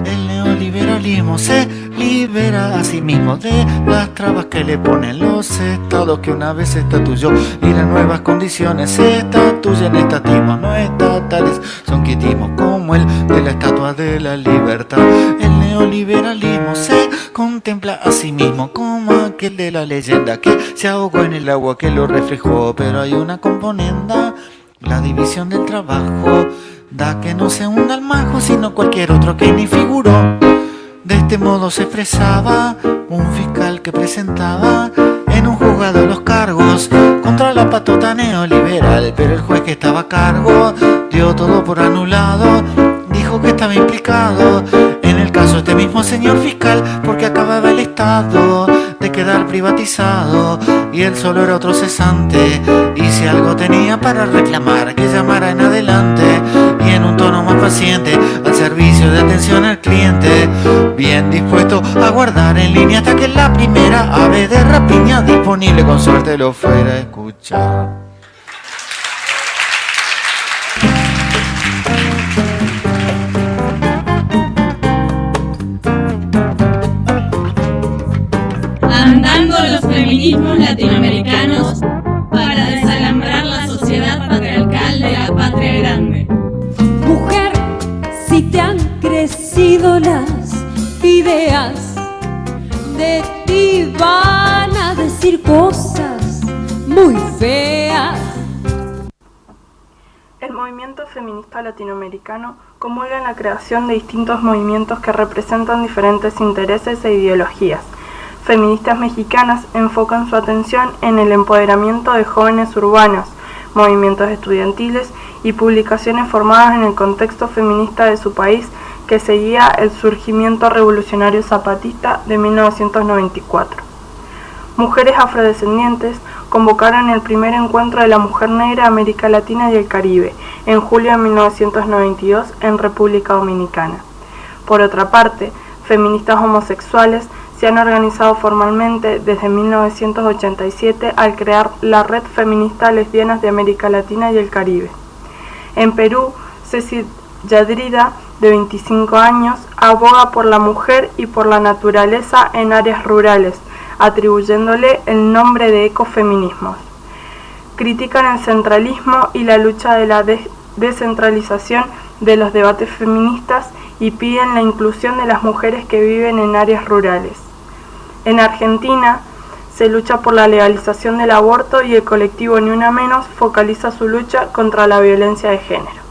El neoliberalismo se libera a sí mismo de las trabas que le ponen los estados que una vez estatuyó, y las nuevas condiciones se estatuyen estatismos no estatales, son quietismos como el de la estatua de la libertad. El neoliberalismo se contempla a sí mismo como aquel de la leyenda que se ahogó en el agua que lo reflejó, pero hay una componenda, la división del trabajo, da que no se hunda el majo sino cualquier otro que ni figuró. De este modo se expresaba un fiscal que presentaba en un juzgado los cargos contra la patota neoliberal, pero el juez que estaba a cargo dio todo por anulado, dijo que estaba implicado en el caso este mismo señor fiscal, porque acababa el Estado de quedar privatizado y él solo era otro cesante, y si algo tenía para reclamar que llamara en adelante, y en un tono más paciente al servicio de atención al cliente, bien dispuesto a guardar en línea hasta que la primera ave de rapiña disponible con suerte lo fuera a escuchar. Andando los feminismos latinoamericanos para desalambrar la sociedad patriarcal de la patria grande. Mujer, si te han crecido las feas. De ti van a decir cosas muy feas. El movimiento feminista latinoamericano comulga en la creación de distintos movimientos que representan diferentes intereses e ideologías. Feministas mexicanas enfocan su atención en el empoderamiento de jóvenes urbanos, movimientos estudiantiles y publicaciones formadas en el contexto feminista de su país que seguía el surgimiento revolucionario zapatista de 1994. Mujeres afrodescendientes convocaron el primer encuentro de la mujer negra de América Latina y el Caribe en julio de 1992 en República Dominicana. Por otra parte, feministas homosexuales se han organizado formalmente desde 1987 al crear la Red Feminista Lesbianas de América Latina y el Caribe. En Perú, Ceci Yadrida, de 25 años, aboga por la mujer y por la naturaleza en áreas rurales, atribuyéndole el nombre de ecofeminismos. Critican el centralismo y la lucha de la descentralización de los debates feministas y piden la inclusión de las mujeres que viven en áreas rurales. En Argentina se lucha por la legalización del aborto y el colectivo Ni Una Menos focaliza su lucha contra la violencia de género.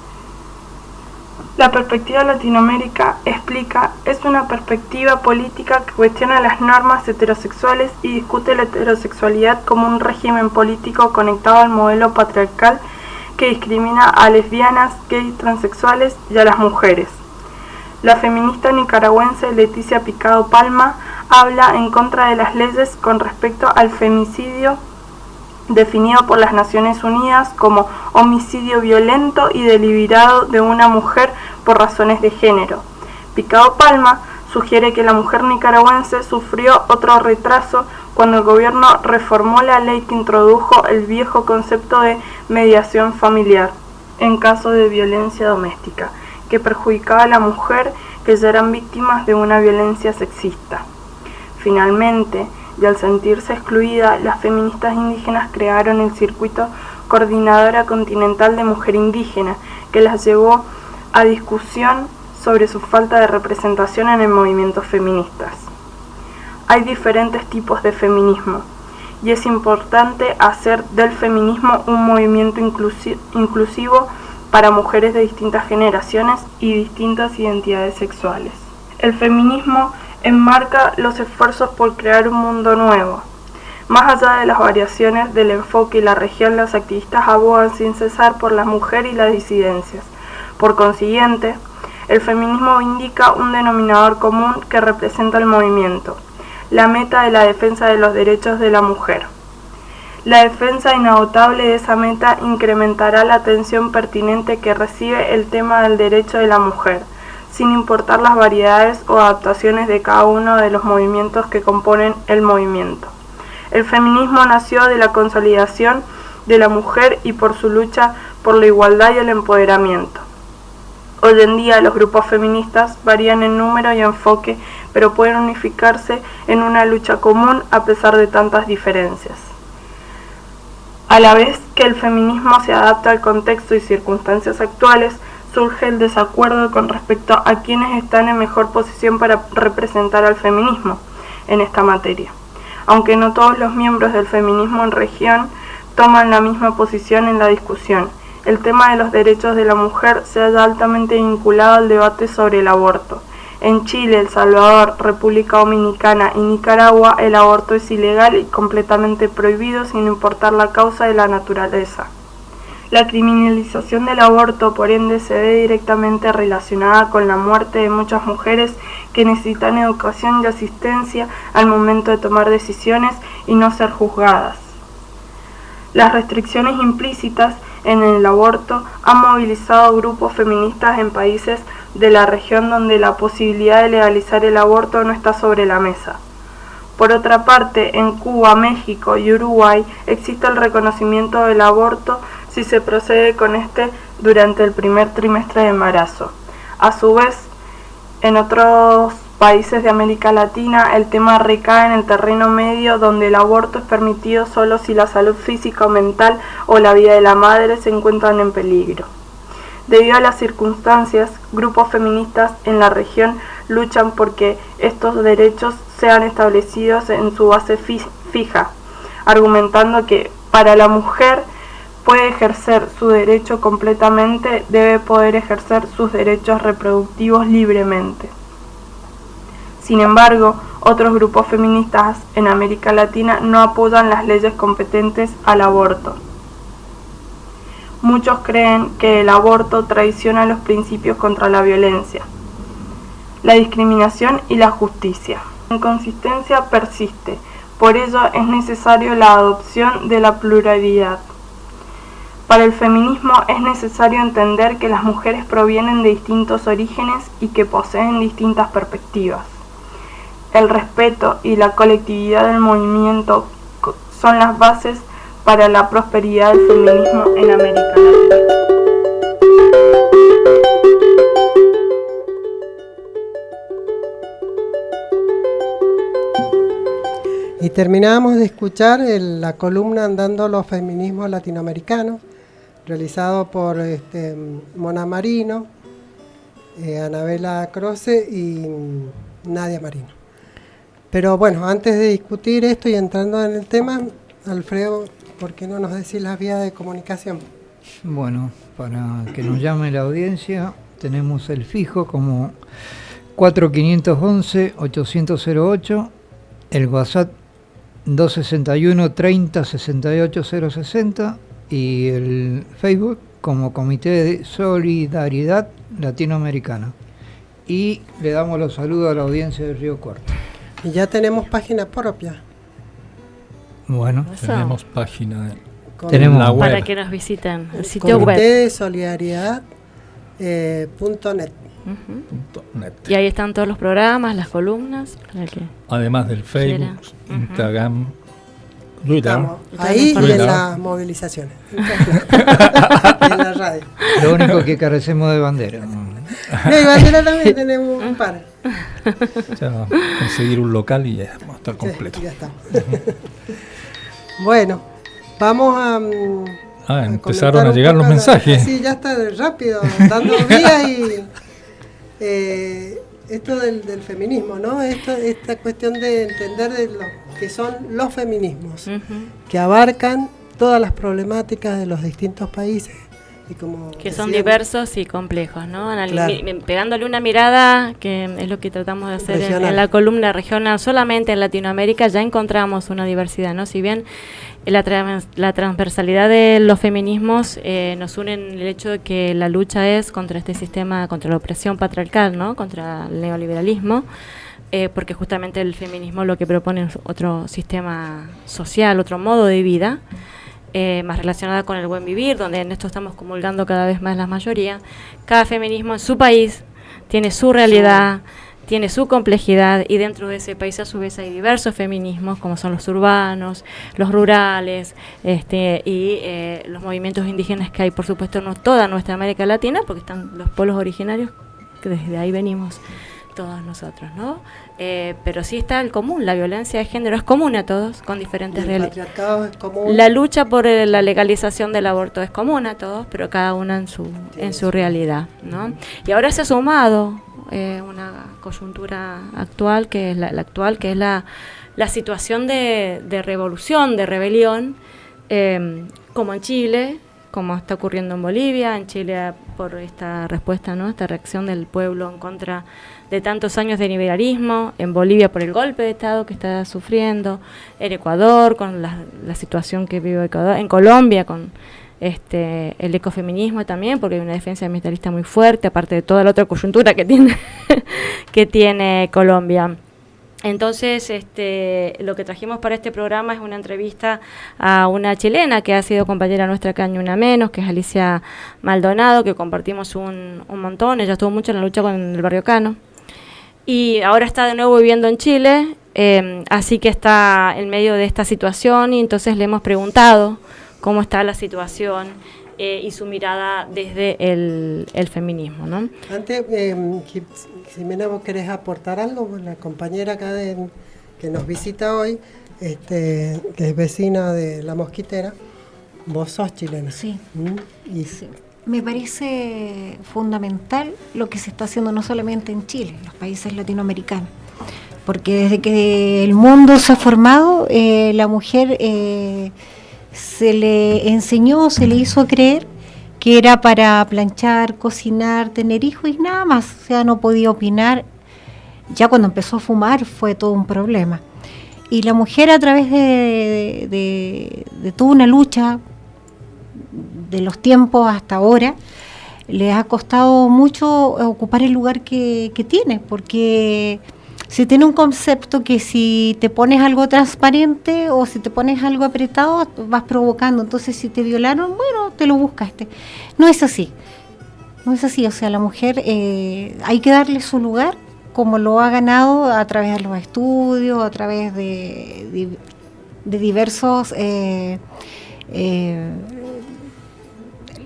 La perspectiva Latinoamérica es una perspectiva política que cuestiona las normas heterosexuales y discute la heterosexualidad como un régimen político conectado al modelo patriarcal que discrimina a lesbianas, gays, transexuales y a las mujeres. La feminista nicaragüense Leticia Picado Palma habla en contra de las leyes con respecto al femicidio definido por las Naciones Unidas como homicidio violento y deliberado de una mujer por razones de género. Picado Palma sugiere que la mujer nicaragüense sufrió otro retraso cuando el gobierno reformó la ley que introdujo el viejo concepto de mediación familiar en caso de violencia doméstica, que perjudicaba a la mujer que ya eran víctimas de una violencia sexista. Finalmente, y al sentirse excluida, las feministas indígenas crearon el Circuito Coordinadora Continental de Mujer Indígena, que las llevó a discusión sobre su falta de representación en el movimiento feministas. Hay diferentes tipos de feminismo, y es importante hacer del feminismo un movimiento inclusivo para mujeres de distintas generaciones y distintas identidades sexuales. El feminismo enmarca los esfuerzos por crear un mundo nuevo. Más allá de las variaciones del enfoque y la región, las activistas abogan sin cesar por la mujer y las disidencias. Por consiguiente, el feminismo indica un denominador común que representa el movimiento, la meta de la defensa de los derechos de la mujer. La defensa inagotable de esa meta incrementará la atención pertinente que recibe el tema del derecho de la mujer, sin importar las variedades o adaptaciones de cada uno de los movimientos que componen el movimiento. El feminismo nació de la consolidación de la mujer y por su lucha por la igualdad y el empoderamiento. Hoy en día los grupos feministas varían en número y enfoque, pero pueden unificarse en una lucha común a pesar de tantas diferencias. A la vez que el feminismo se adapta al contexto y circunstancias actuales, surge el desacuerdo con respecto a quienes están en mejor posición para representar al feminismo en esta materia. Aunque no todos los miembros del feminismo en región toman la misma posición en la discusión, el tema de los derechos de la mujer se halla altamente vinculado al debate sobre el aborto. En Chile, El Salvador, República Dominicana y Nicaragua, el aborto es ilegal y completamente prohibido sin importar la causa de la naturaleza. La criminalización del aborto, por ende, se ve directamente relacionada con la muerte de muchas mujeres que necesitan educación y asistencia al momento de tomar decisiones y no ser juzgadas. Las restricciones implícitas en el aborto han movilizado grupos feministas en países de la región donde la posibilidad de legalizar el aborto no está sobre la mesa. Por otra parte, en Cuba, México y Uruguay existe el reconocimiento del aborto si se procede con este durante el primer trimestre de embarazo. A su vez, en otros países de América Latina, el tema recae en el terreno medio, donde el aborto es permitido solo si la salud física o mental o la vida de la madre se encuentran en peligro. Debido a las circunstancias, grupos feministas en la región luchan porque estos derechos sean establecidos en su base fija, argumentando que para la mujer puede ejercer su derecho completamente, debe poder ejercer sus derechos reproductivos libremente. Sin embargo, otros grupos feministas en América Latina no apoyan las leyes competentes al aborto. Muchos creen que el aborto traiciona los principios contra la violencia, la discriminación y la justicia. La inconsistencia persiste, por ello es necesario la adopción de la pluralidad. Para el feminismo es necesario entender que las mujeres provienen de distintos orígenes y que poseen distintas perspectivas. El respeto y la colectividad del movimiento son las bases para la prosperidad del feminismo en América Latina. Y terminamos de escuchar la columna Andando los feminismos latinoamericanos, realizado por Mona Marino, Anabela Croce y Nadia Marino. Pero bueno, antes de discutir esto y entrando en el tema, Alfredo, ¿por qué no nos decís las vías de comunicación? Bueno, para que nos llame la audiencia, tenemos el fijo como 4511-808, el WhatsApp 261-30-68-060 y el Facebook como Comité de Solidaridad Latinoamericana. Y le damos los saludos a la audiencia de Río Cuarto. Y ya tenemos página propia. Bueno, tenemos página tenemos la web. Para que nos visiten el sitio web. Comité de Solidaridad .net. Y ahí están todos los programas, las columnas. Para que además del Facebook, Instagram, Twitter. Ahí y en las movilizaciones. En la radio. Lo único que carecemos de bandera. No, y bandera también tenemos un par. Ya, conseguir un local y ya vamos a estar completo. Sí, ya está. Bueno, vamos a empezaron a llegar los mensajes. Sí, ya está rápido, dando vías y esto del feminismo, ¿no? Esta cuestión de entender de lo que son los feminismos, que abarcan todas las problemáticas de los distintos países. Y como que son diversos y complejos, ¿no? Claro. Pegándole una mirada, que es lo que tratamos de hacer en la columna regional, solamente en Latinoamérica ya encontramos una diversidad, ¿no? Si bien la transversalidad de los feminismos nos une en el hecho de que la lucha es contra este sistema, contra la opresión patriarcal, ¿no? Contra el neoliberalismo, porque justamente el feminismo lo que propone es otro sistema social, otro modo de vida, más relacionada con el buen vivir, donde en esto estamos comulgando cada vez más la mayoría. Cada feminismo en su país tiene su realidad, tiene su complejidad, y dentro de ese país a su vez hay diversos feminismos, como son los urbanos, los rurales, y los movimientos indígenas que hay, por supuesto, en toda nuestra América Latina, porque están los pueblos originarios, que desde ahí venimos todos nosotros, ¿no? Pero sí está el común, la violencia de género es común a todos, con diferentes realidades. El patriarcado es común. La lucha por la legalización del aborto es común a todos, pero cada uno en su realidad, ¿no? Y ahora se ha sumado una coyuntura actual, que es la situación de revolución, de rebelión, como en Chile, como está ocurriendo en Bolivia, en Chile por esta respuesta, ¿no? Esta reacción del pueblo en contra de tantos años de liberalismo, en Bolivia por el golpe de Estado que está sufriendo, en Ecuador con la situación que vive Ecuador, en Colombia con el ecofeminismo también, porque hay una defensa ambientalista muy fuerte, aparte de toda la otra coyuntura que tiene que tiene Colombia. Entonces, lo que trajimos para este programa es una entrevista a una chilena que ha sido compañera nuestra acá en Ni Una Menos, que es Alicia Maldonado, que compartimos un montón. Ella estuvo mucho en la lucha con el Barrio Cano y ahora está de nuevo viviendo en Chile, así que está en medio de esta situación, y entonces le hemos preguntado cómo está la situación y su mirada desde el feminismo, ¿no? Antes, Ximena, ¿vos querés aportar algo? La compañera acá que nos visita hoy, que es vecina de La Mosquitera, vos sos chilena. Sí. Y sí. Me parece fundamental lo que se está haciendo no solamente en Chile, en los países latinoamericanos, porque desde que el mundo se ha formado, la mujer se le enseñó, se le hizo creer que era para planchar, cocinar, tener hijos y nada más, o sea, no podía opinar. Ya cuando empezó a fumar fue todo un problema. Y la mujer a través de toda una lucha, de los tiempos hasta ahora, le ha costado mucho ocupar el lugar que tiene, porque se tiene un concepto que si te pones algo transparente o si te pones algo apretado, vas provocando. Entonces, si te violaron, bueno, te lo buscaste. No es así. No es así. O sea, la mujer hay que darle su lugar, como lo ha ganado a través de los estudios, a través de diversos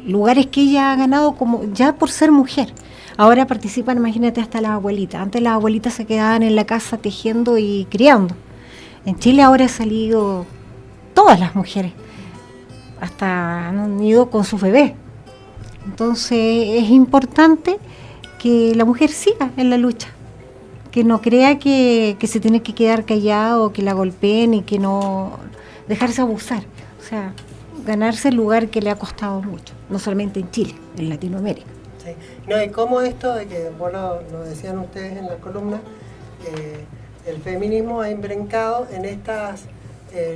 lugares que ella ha ganado como ya por ser mujer. Ahora participan, imagínate, hasta las abuelitas. Antes las abuelitas se quedaban en la casa tejiendo y criando. En Chile ahora han salido todas las mujeres, hasta han ido con sus bebés. Entonces es importante que la mujer siga en la lucha, que no crea que se tiene que quedar callada o que la golpeen y que no dejarse abusar. O sea, ganarse el lugar que le ha costado mucho, no solamente en Chile, en Latinoamérica. Sí. No, y cómo esto de que, bueno, lo decían ustedes en la columna, el feminismo ha imbrincado en estas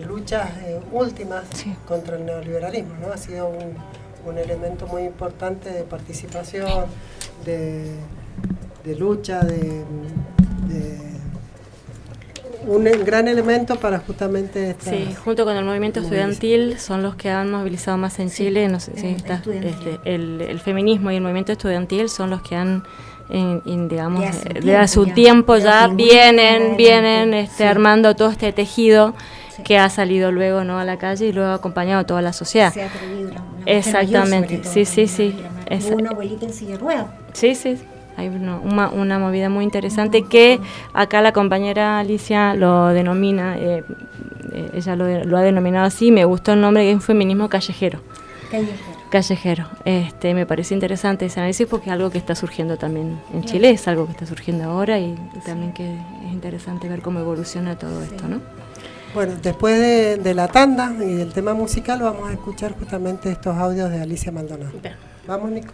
luchas últimas contra el neoliberalismo, ¿no? Ha sido un elemento muy importante de participación, de lucha, un gran elemento para justamente esta... Sí, junto con el movimiento estudiantil son los que han movilizado más en Chile. No sé, sí, el feminismo y el movimiento estudiantil son los que han, digamos, de hace un tiempo ya vienen armando todo este tejido que ha salido luego, ¿no?, a la calle y luego ha acompañado a toda la sociedad. Se ha atrevido la Exactamente, todo, sí. Una abuelita en silla de ruedas. Sí. Hay una movida muy interesante que acá la compañera Alicia lo denomina, ella lo ha denominado así, me gustó el nombre, que es un feminismo callejero. Callejero. Me parece interesante ese análisis porque es algo que está surgiendo también en Chile, es algo que está surgiendo ahora y también que es interesante ver cómo evoluciona todo esto, ¿no? Bueno, después de la tanda y del tema musical vamos a escuchar justamente estos audios de Alicia Maldonado. Bien. Vamos, Nico.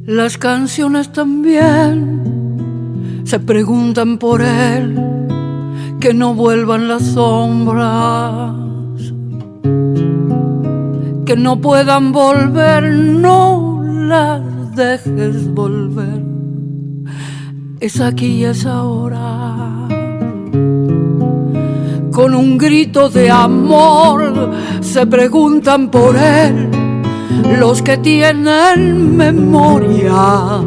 Las canciones también se preguntan por él, que no vuelvan las sombras, que no puedan volver, no las dejes volver, es aquí y es ahora. Con un grito de amor se preguntan por él los que tienen memoria.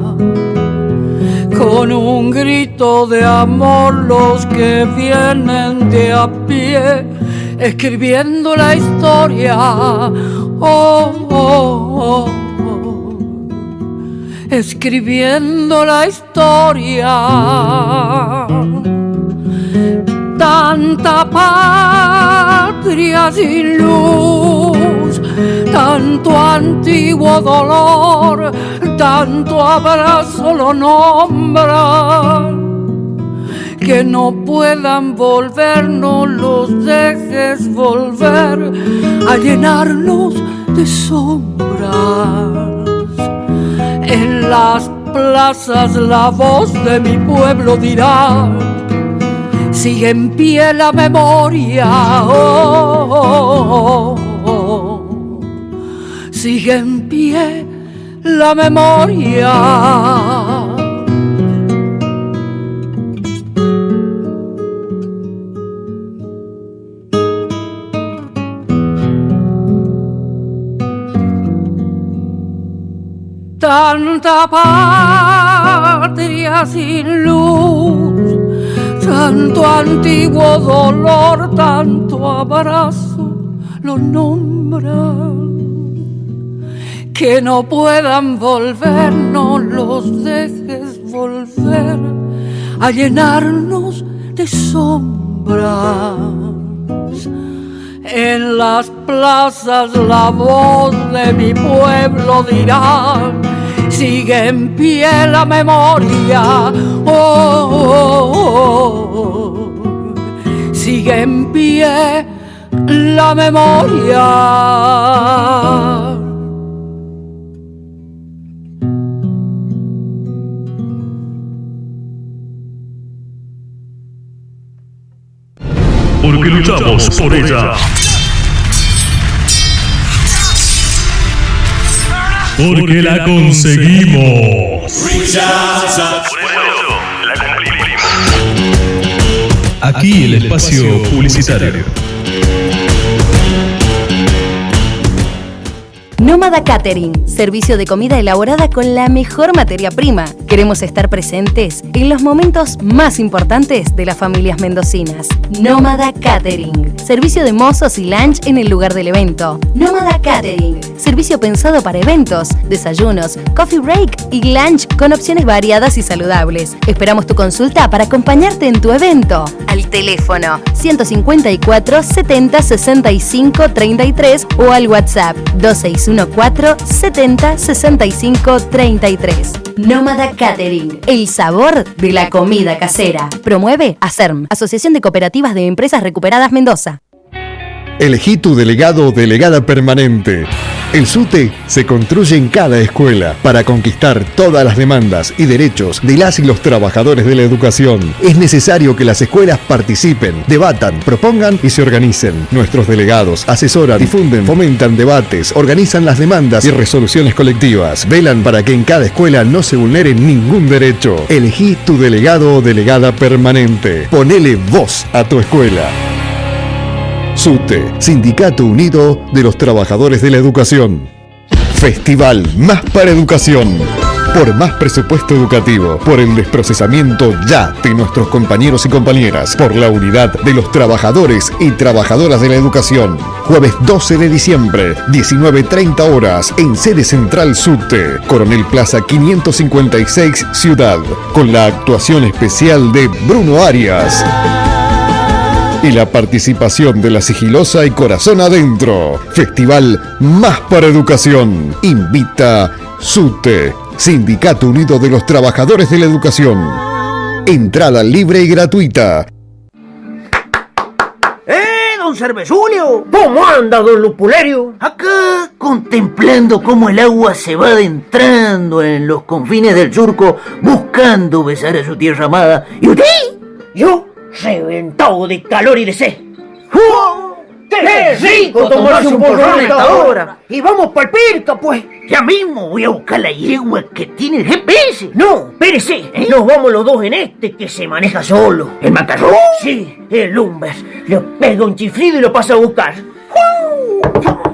Con un grito de amor los que vienen de a pie escribiendo la historia. Escribiendo la historia. Tanta patria sin luz, tanto antiguo dolor, tanto abrazo lo nombra. Que no puedan volver, no los dejes volver a llenarnos de sombras. En las plazas la voz de mi pueblo dirá: sigue en pie la memoria, sigue en pie la memoria. Tanta patria sin luz, tanto antiguo dolor, tanto abrazo lo nombra. que no puedan volver, no los dejes volver a llenarnos de sombras. En las plazas la voz de mi pueblo dirá: sigue en pie la memoria, sigue en pie la memoria. Porque luchamos por ella. Porque la conseguimos. Aquí el espacio publicitario. Nómada Catering, servicio de comida elaborada con la mejor materia prima. Queremos estar presentes en los momentos más importantes de las familias mendocinas. Nómada Catering, servicio de mozos y lunch en el lugar del evento. Nómada Catering, servicio pensado para eventos, desayunos, coffee break y lunch con opciones variadas y saludables. Esperamos tu consulta para acompañarte en tu evento. Al teléfono 154 70 65 33 o al WhatsApp 2614 70 65 33. Nómada Catering, el sabor de la comida casera. Promueve ASERM, Asociación de Cooperativas de Empresas Recuperadas Mendoza. Elegí tu delegado o delegada permanente. El SUTE se construye en cada escuela para conquistar todas las demandas y derechos de las y los trabajadores de la educación. Es necesario que las escuelas participen, debatan, propongan y se organicen. Nuestros delegados asesoran, difunden, fomentan debates, organizan las demandas y resoluciones colectivas. Velan para que en cada escuela no se vulnere ningún derecho. Elegí tu delegado o delegada permanente. Ponele voz a tu escuela. SUTE, Sindicato Unido de los Trabajadores de la Educación. Festival Más para Educación. Por más presupuesto educativo, por el desprocesamiento ya de nuestros compañeros y compañeras, por la unidad de los trabajadores y trabajadoras de la educación. Jueves 12 de diciembre, 19:30 horas, en sede central SUTE, Coronel Plaza 556, Ciudad, con la actuación especial de Bruno Arias. Y la participación de La Sigilosa y Corazón Adentro. Festival Más para Educación. Invita SUTE, Sindicato Unido de los Trabajadores de la Educación. Entrada libre y gratuita. Don Cervezulio! ¿Cómo anda, don Lupulerio? Acá, contemplando cómo el agua se va adentrando en los confines del surco, buscando besar a su tierra amada. ¿Y usted? ¿Yo? Reventado de calor y de sed. ¡Qué rico tomarse un porrón a esta hora! Y vamos pa'l Pirca, pues. Ya mismo voy a buscar la yegua que tiene el GPS. No, espérese. Nos vamos los dos en este que se maneja solo. ¿El macarrón? Sí, el Lumber. Le pega un chiflido y lo pasa a buscar.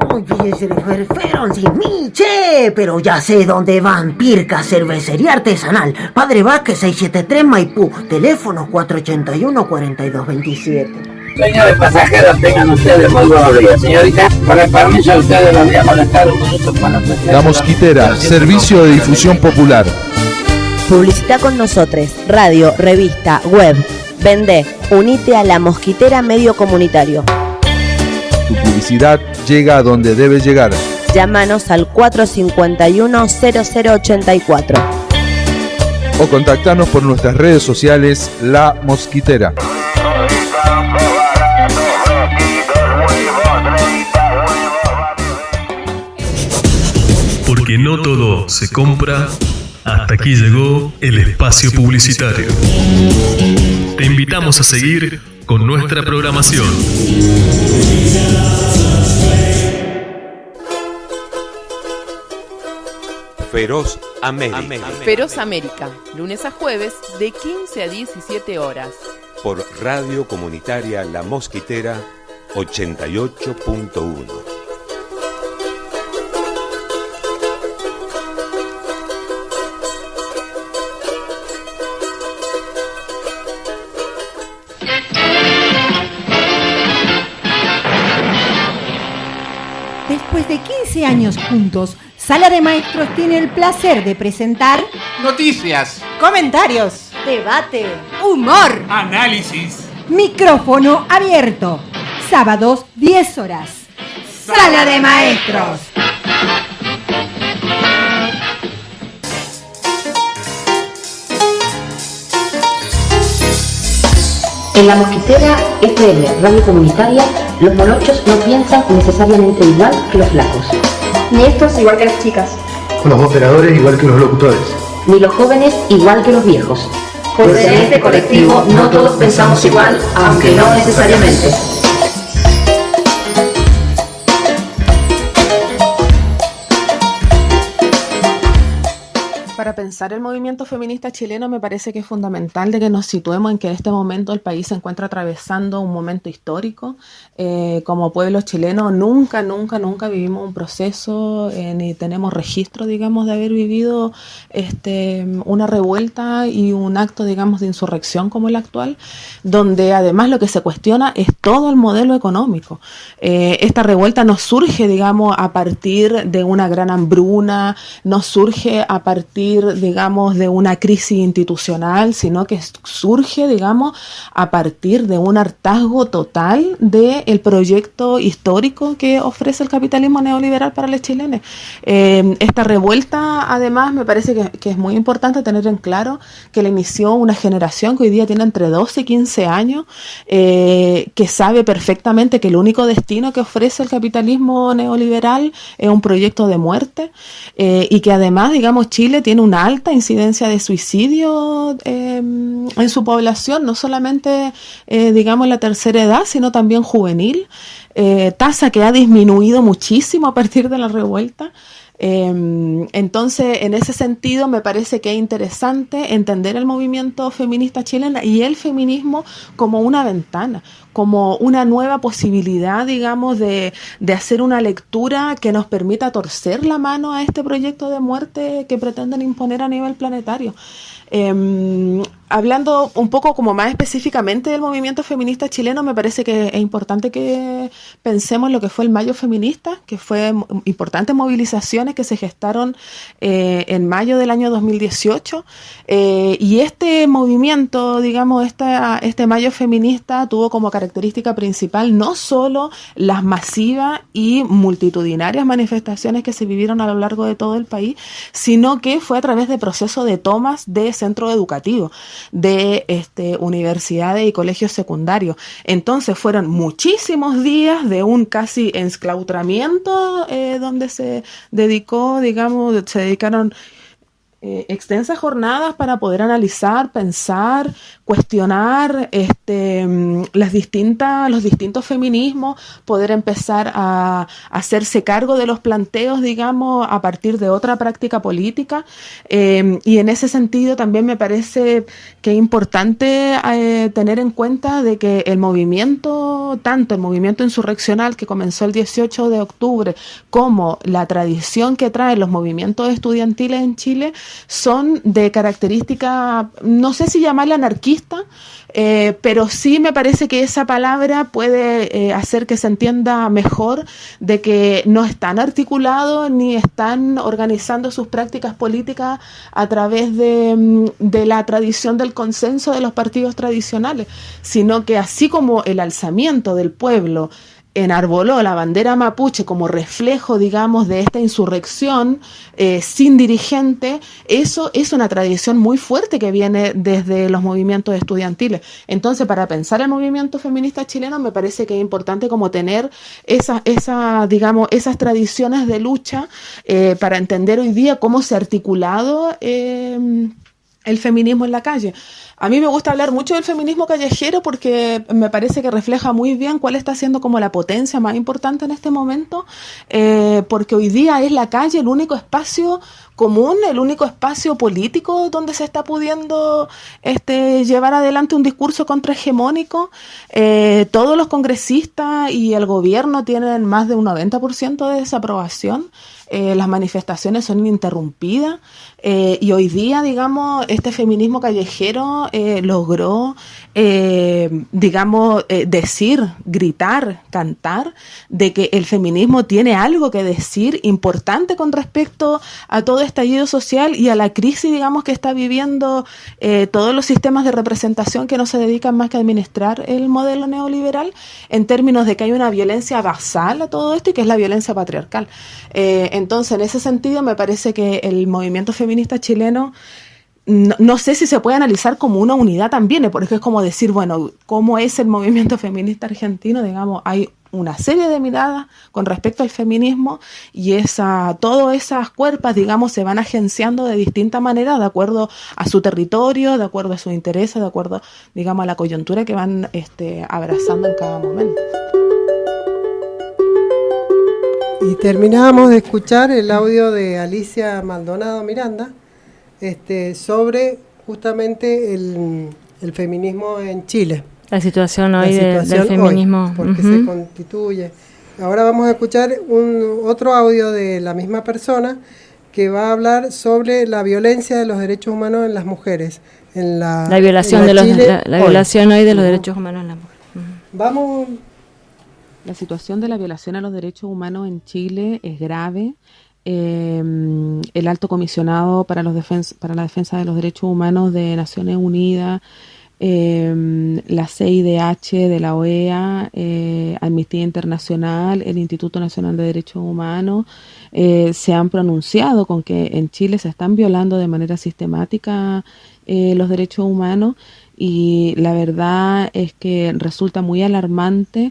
Oye, se le fueron sin mí, che. Pero ya sé dónde van. Pirca, cervecería artesanal. Padre Vázquez, 673 Maipú. Teléfono 481-4227. Señores pasajeros, tengan ustedes muy buenos días. Señorita, con el permiso de ustedes los voy a molestar un minuto para apreciar. La Mosquitera, servicio de difusión popular. Publicita con nosotros. Radio, revista, web. Vende. Unite a La Mosquitera Medio Comunitario. Tu publicidad llega a donde debe llegar. Llámanos al 451-0084. O contactanos por nuestras redes sociales La Mosquitera. Porque no todo se compra. Hasta aquí llegó el espacio publicitario. Te invitamos a seguir con nuestra programación. Feroz América. Feroz América, lunes a jueves de 15 a 17 horas. Por Radio Comunitaria La Mosquitera 88.1. Después de 15 años juntos, Sala de Maestros tiene el placer de presentar noticias, comentarios, debate, humor, análisis, micrófono abierto. Sábados 10 horas. Sala de Maestros. En La Mosquitera FM, radio comunitaria, los morochos no piensan necesariamente igual que los flacos. Ni estos igual que las chicas. Los operadores igual que los locutores. Ni los jóvenes igual que los viejos. Pues en este colectivo no todos pensamos igual, aunque no necesariamente. Para pensar el movimiento feminista chileno me parece que es fundamental de que nos situemos en que en este momento el país se encuentra atravesando un momento histórico. Como pueblo chileno nunca vivimos un proceso ni tenemos registro, digamos, de haber vivido una revuelta y un acto, digamos, de insurrección como el actual, donde además lo que se cuestiona es todo el modelo económico. Esta revuelta no surge, digamos, a partir de una gran hambruna, no surge a partir, digamos, de una crisis institucional, sino que surge, digamos, a partir de un hartazgo total del proyecto histórico que ofrece el capitalismo neoliberal para los chilenos. Esta revuelta, además, me parece que es muy importante tener en claro que la inició una generación que hoy día tiene entre 12 y 15 años, que sabe perfectamente que el único destino que ofrece el capitalismo neoliberal es un proyecto de muerte, y que además, digamos, Chile tiene una alta incidencia de suicidio en su población, no solamente, digamos, la tercera edad, sino también juvenil, tasa que ha disminuido muchísimo a partir de la revuelta. Entonces, en ese sentido, me parece que es interesante entender el movimiento feminista chileno y el feminismo como una ventana, como una nueva posibilidad, digamos, de hacer una lectura que nos permita torcer la mano a este proyecto de muerte que pretenden imponer a nivel planetario. Hablando un poco como más específicamente del movimiento feminista chileno, me parece que es importante que pensemos en lo que fue el Mayo Feminista, que fue importantes movilizaciones que se gestaron en mayo del año 2018, y este movimiento, digamos, este Mayo Feminista tuvo como característica principal no solo las masivas y multitudinarias manifestaciones que se vivieron a lo largo de todo el país, sino que fue a través de procesos de tomas de centros educativos, de universidades y colegios secundarios. Entonces fueron muchísimos días de un casi enclaustramiento, donde se dedicaron extensas jornadas para poder analizar, pensar, cuestionar los distintos feminismos, poder empezar a hacerse cargo de los planteos, digamos, a partir de otra práctica política, y en ese sentido también me parece que es importante tener en cuenta de que tanto el movimiento insurreccional que comenzó el 18 de octubre como la tradición que traen los movimientos estudiantiles en Chile son de característica, no sé si llamarla anarquista, pero sí me parece que esa palabra puede hacer que se entienda mejor de que no están articulados ni están organizando sus prácticas políticas a través de la tradición del consenso de los partidos tradicionales, sino que así como el alzamiento del pueblo enarboló la bandera mapuche como reflejo, digamos, de esta insurrección sin dirigente, eso es una tradición muy fuerte que viene desde los movimientos estudiantiles. Entonces, para pensar el movimiento feminista chileno, me parece que es importante como tener esas tradiciones de lucha para entender hoy día cómo se ha articulado el feminismo en la calle. A mí me gusta hablar mucho del feminismo callejero porque me parece que refleja muy bien cuál está siendo como la potencia más importante en este momento, porque hoy día es la calle el único espacio común, el único espacio político donde se está pudiendo llevar adelante un discurso contrahegemónico. Todos los congresistas y el gobierno tienen más de un 90% de desaprobación. Las manifestaciones son ininterrumpidas, y hoy día, digamos, este feminismo callejero logró, decir, gritar, cantar, de que el feminismo tiene algo que decir importante con respecto a todo estallido social y a la crisis, digamos, que está viviendo todos los sistemas de representación que no se dedican más que a administrar el modelo neoliberal, en términos de que hay una violencia basal a todo esto y que es la violencia patriarcal. Entonces, en ese sentido, me parece que el movimiento feminista chileno, no sé si se puede analizar como una unidad también, porque es como decir, bueno, ¿cómo es el movimiento feminista argentino? Digamos, hay una serie de miradas con respecto al feminismo y todas esas cuerpas, digamos, se van agenciando de distinta manera de acuerdo a su territorio, de acuerdo a sus intereses, de acuerdo, digamos, a la coyuntura que van abrazando en cada momento. Y terminábamos de escuchar el audio de Alicia Maldonado Miranda sobre justamente el feminismo en Chile. La situación hoy del feminismo. Hoy, porque se constituye. Ahora vamos a escuchar otro audio de la misma persona que va a hablar sobre la violencia de los derechos humanos en las mujeres. La violación hoy de los derechos humanos en las mujeres. Vamos. La situación de la violación a los derechos humanos en Chile es grave. El Alto Comisionado para la Defensa de los Derechos Humanos de Naciones Unidas, la CIDH de la OEA, Amnistía Internacional, el Instituto Nacional de Derechos Humanos, se han pronunciado con que en Chile se están violando de manera sistemática los derechos humanos, y la verdad es que resulta muy alarmante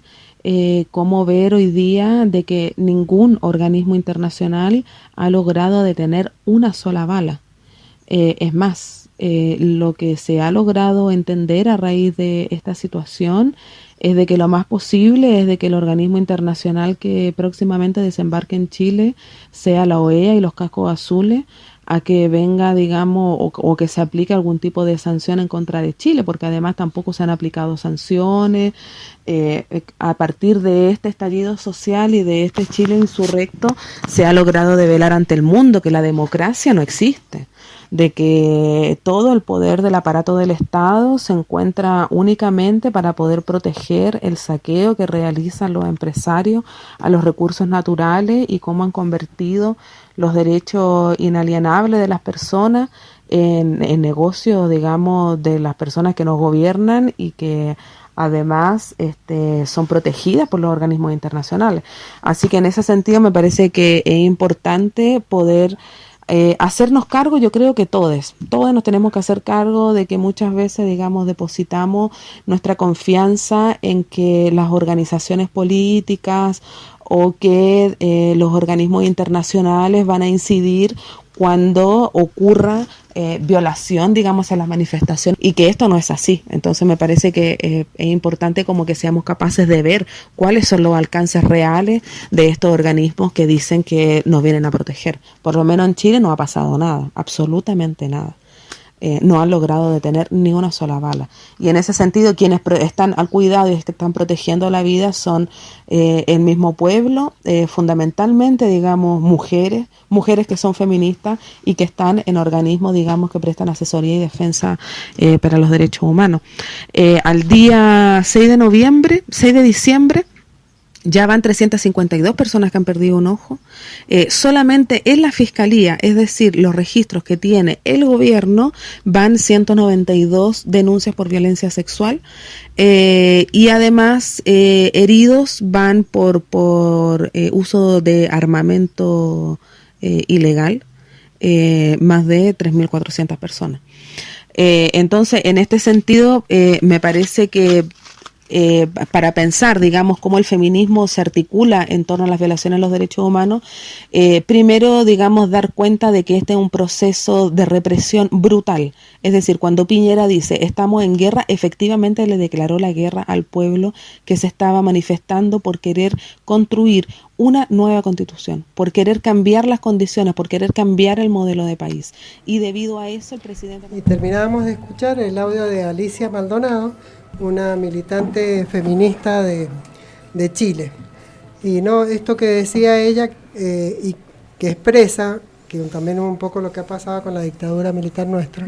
cómo ver hoy día de que ningún organismo internacional ha logrado detener una sola bala. Es más, lo que se ha logrado entender a raíz de esta situación es de que lo más posible es de que el organismo internacional que próximamente desembarque en Chile sea la OEA y los cascos azules, a que venga, digamos, o que se aplique algún tipo de sanción en contra de Chile, porque además tampoco se han aplicado sanciones. A partir de este estallido social y de este Chile insurrecto, se ha logrado develar ante el mundo que la democracia no existe, de que todo el poder del aparato del Estado se encuentra únicamente para poder proteger el saqueo que realizan los empresarios a los recursos naturales y cómo han convertido los derechos inalienables de las personas en negocios, digamos, de las personas que nos gobiernan y que además son protegidas por los organismos internacionales. Así que en ese sentido me parece que es importante poder hacernos cargo. Yo creo que todos nos tenemos que hacer cargo de que muchas veces, digamos, depositamos nuestra confianza en que las organizaciones políticas o que los organismos internacionales van a incidir cuando ocurra violación, digamos, a las manifestaciones, y que esto no es así. Entonces me parece que es importante como que seamos capaces de ver cuáles son los alcances reales de estos organismos que dicen que nos vienen a proteger. Por lo menos en Chile no ha pasado nada, absolutamente nada. No han logrado detener ni una sola bala. Y en ese sentido, quienes están al cuidado y que están protegiendo la vida son el mismo pueblo, fundamentalmente, digamos, mujeres que son feministas y que están en organismos, digamos, que prestan asesoría y defensa para los derechos humanos. Al día 6 de diciembre, ya van 352 personas que han perdido un ojo. Solamente en la Fiscalía, es decir, los registros que tiene el gobierno, van 192 denuncias por violencia sexual. Y además heridos van por uso de armamento ilegal, más de 3.400 personas. Entonces, en este sentido, me parece que para pensar, digamos, cómo el feminismo se articula en torno a las violaciones de los derechos humanos, primero, digamos, dar cuenta de que este es un proceso de represión brutal. Es decir, cuando Piñera dice estamos en guerra, efectivamente le declaró la guerra al pueblo que se estaba manifestando por querer construir una nueva constitución, por querer cambiar las condiciones, por querer cambiar el modelo de país. Y debido a eso el presidente... Y terminábamos de escuchar el audio de Alicia Maldonado, una militante feminista de Chile. Y no, esto que decía ella y que expresa que también es un poco lo que ha pasado con la dictadura militar nuestra.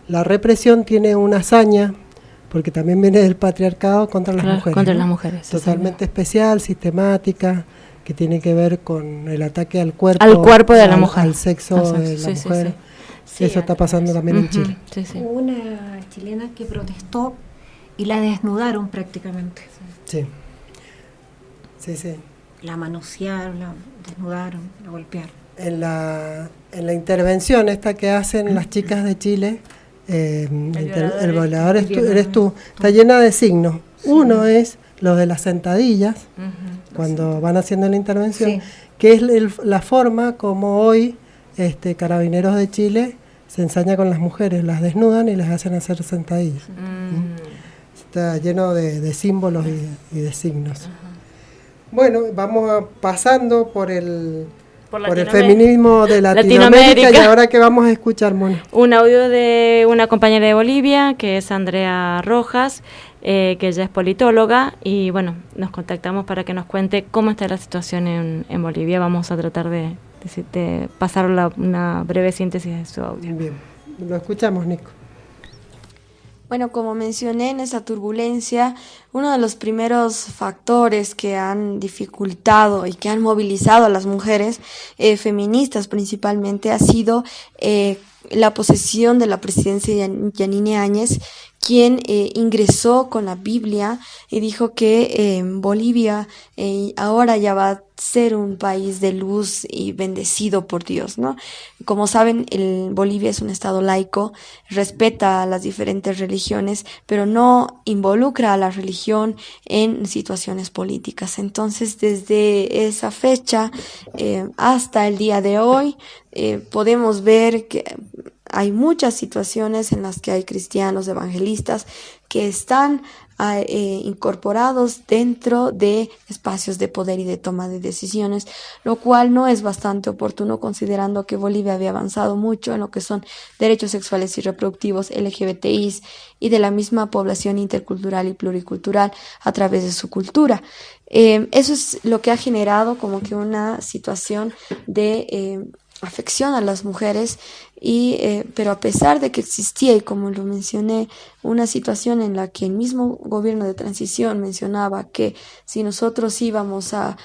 La represión tiene una hazaña, porque también viene del patriarcado contra las mujeres. Contra ¿no? las mujeres. Totalmente especial, sistemática, que tiene que ver con el ataque al cuerpo. Al cuerpo de la mujer. Al sexo de la mujer. Eso está pasando también en Chile. Hubo una chilena que protestó y la desnudaron prácticamente. Sí. La manosearon, la desnudaron, la golpearon. En la intervención esta que hacen las chicas de Chile, el violador eres tú. Está llena de signos. Uno es los de las sentadillas, cuando van haciendo la intervención, que es la forma como hoy Carabineros de Chile se ensaña con las mujeres, las desnudan y les hacen hacer sentadillas. Está lleno de símbolos y de signos. Bueno, vamos pasando por el feminismo de Latinoamérica. Y ahora que vamos a escuchar, Mona. Un audio de una compañera de Bolivia, que es Andrea Rojas, que ella es politóloga, y bueno, nos contactamos para que nos cuente cómo está la situación en Bolivia. Vamos a tratar de pasar una breve síntesis de su audio. Bien, lo escuchamos, Nico. Bueno, como mencioné en esa turbulencia, uno de los primeros factores que han dificultado y que han movilizado a las mujeres feministas principalmente ha sido la posesión de la presidencia de Yanine Áñez, quien ingresó con la Biblia y dijo que Bolivia ahora ya va a ser un país de luz y bendecido por Dios, ¿no? Como saben, Bolivia es un estado laico, respeta a las diferentes religiones, pero no involucra a la religión en situaciones políticas. Entonces, desde esa fecha hasta el día de hoy, podemos ver que hay muchas situaciones en las que hay cristianos evangelistas que están incorporados dentro de espacios de poder y de toma de decisiones, lo cual no es bastante oportuno considerando que Bolivia había avanzado mucho en lo que son derechos sexuales y reproductivos, LGBTIs y de la misma población intercultural y pluricultural a través de su cultura. Eso es lo que ha generado como que una situación de afección a las mujeres, pero a pesar de que existía, y como lo mencioné, una situación en la que el mismo gobierno de transición mencionaba que si nosotros íbamos a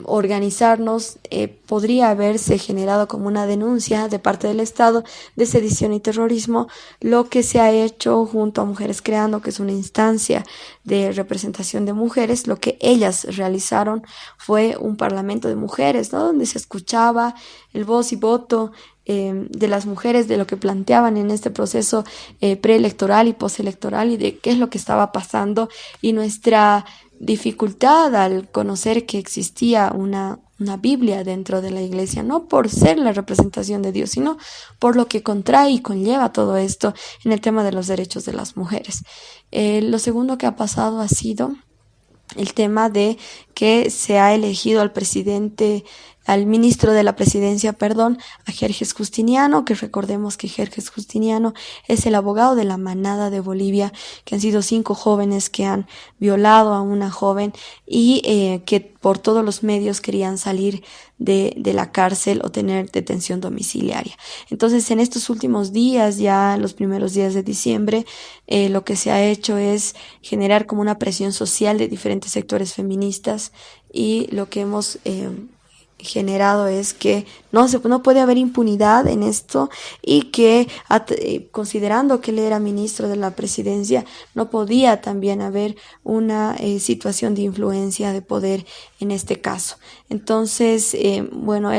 organizarnos, podría haberse generado como una denuncia de parte del Estado de sedición y terrorismo. Lo que se ha hecho junto a Mujeres Creando, que es una instancia de representación de mujeres, lo que ellas realizaron fue un parlamento de mujeres, ¿no? Donde se escuchaba el voz y voto de las mujeres, de lo que planteaban en este proceso preelectoral y postelectoral, y de qué es lo que estaba pasando, y nuestra dificultad al conocer que existía una Biblia dentro de la iglesia, no por ser la representación de Dios, sino por lo que contrae y conlleva todo esto en el tema de los derechos de las mujeres. Lo segundo que ha pasado ha sido el tema de que se ha elegido al ministro de la presidencia, a Jerjes Justiniano, que recordemos que Jerjes Justiniano es el abogado de la manada de Bolivia, que han sido 5 jóvenes que han violado a una joven y que por todos los medios querían salir de la cárcel o tener detención domiciliaria. Entonces, en estos últimos días, ya los primeros días de diciembre, lo que se ha hecho es generar como una presión social de diferentes sectores feministas, y lo que hemos generado es que no puede haber impunidad en esto, y que considerando que él era ministro de la presidencia, no podía también haber una situación de influencia de poder en este caso. Entonces, él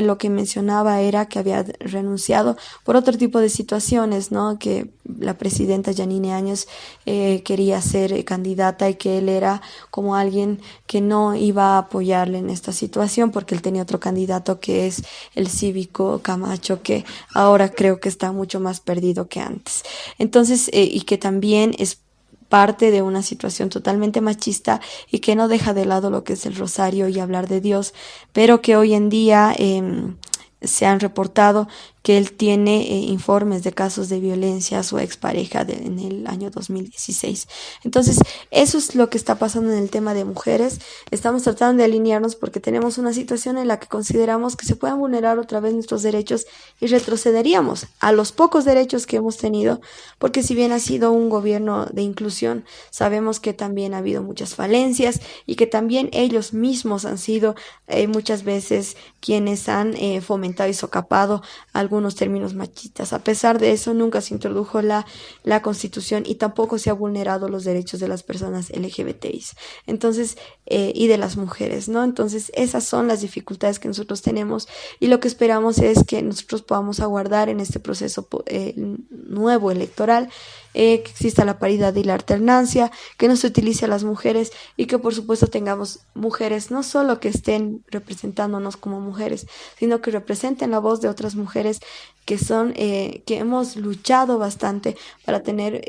lo que mencionaba era que había renunciado por otro tipo de situaciones, ¿no? Que la presidenta Yanine Áñez quería ser candidata, y que él era como alguien que no iba a apoyarle en esta situación porque él tenía otro candidato que es el cívico Camacho, que ahora creo que está mucho más perdido que antes. Entonces, y que también es parte de una situación totalmente machista y que no deja de lado lo que es el rosario y hablar de Dios, pero que hoy en día se han reportado que él tiene informes de casos de violencia a su expareja en el año 2016. Entonces, eso es lo que está pasando en el tema de mujeres. Estamos tratando de alinearnos porque tenemos una situación en la que consideramos que se puedan vulnerar otra vez nuestros derechos y retrocederíamos a los pocos derechos que hemos tenido, porque si bien ha sido un gobierno de inclusión, sabemos que también ha habido muchas falencias y que también ellos mismos han sido muchas veces quienes han fomentado y socapado algunos términos machistas. A pesar de eso, nunca se introdujo la Constitución y tampoco se ha vulnerado los derechos de las personas LGBTI. Entonces, y de las mujeres, ¿no? Entonces, esas son las dificultades que nosotros tenemos y lo que esperamos es que nosotros podamos aguardar en este proceso nuevo electoral, que exista la paridad y la alternancia, que no se utilice a las mujeres y que por supuesto tengamos mujeres no solo que estén representándonos como mujeres, sino que representen la voz de otras mujeres que son que hemos luchado bastante para tener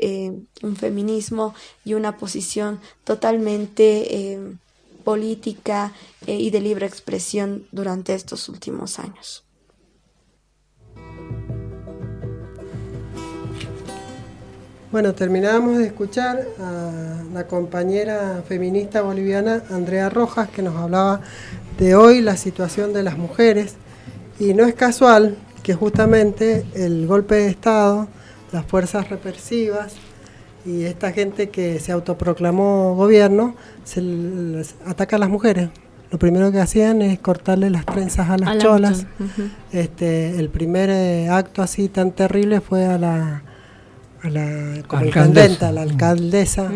un feminismo y una posición totalmente política y de libre expresión durante estos últimos años. Bueno, terminábamos de escuchar a la compañera feminista boliviana Andrea Rojas, que nos hablaba de hoy la situación de las mujeres, y no es casual que justamente el golpe de Estado, las fuerzas represivas y esta gente que se autoproclamó gobierno, se les ataca a las mujeres. Lo primero que hacían es cortarle las trenzas a las cholas. El primer acto así tan terrible fue a la intendenta, a la alcaldesa.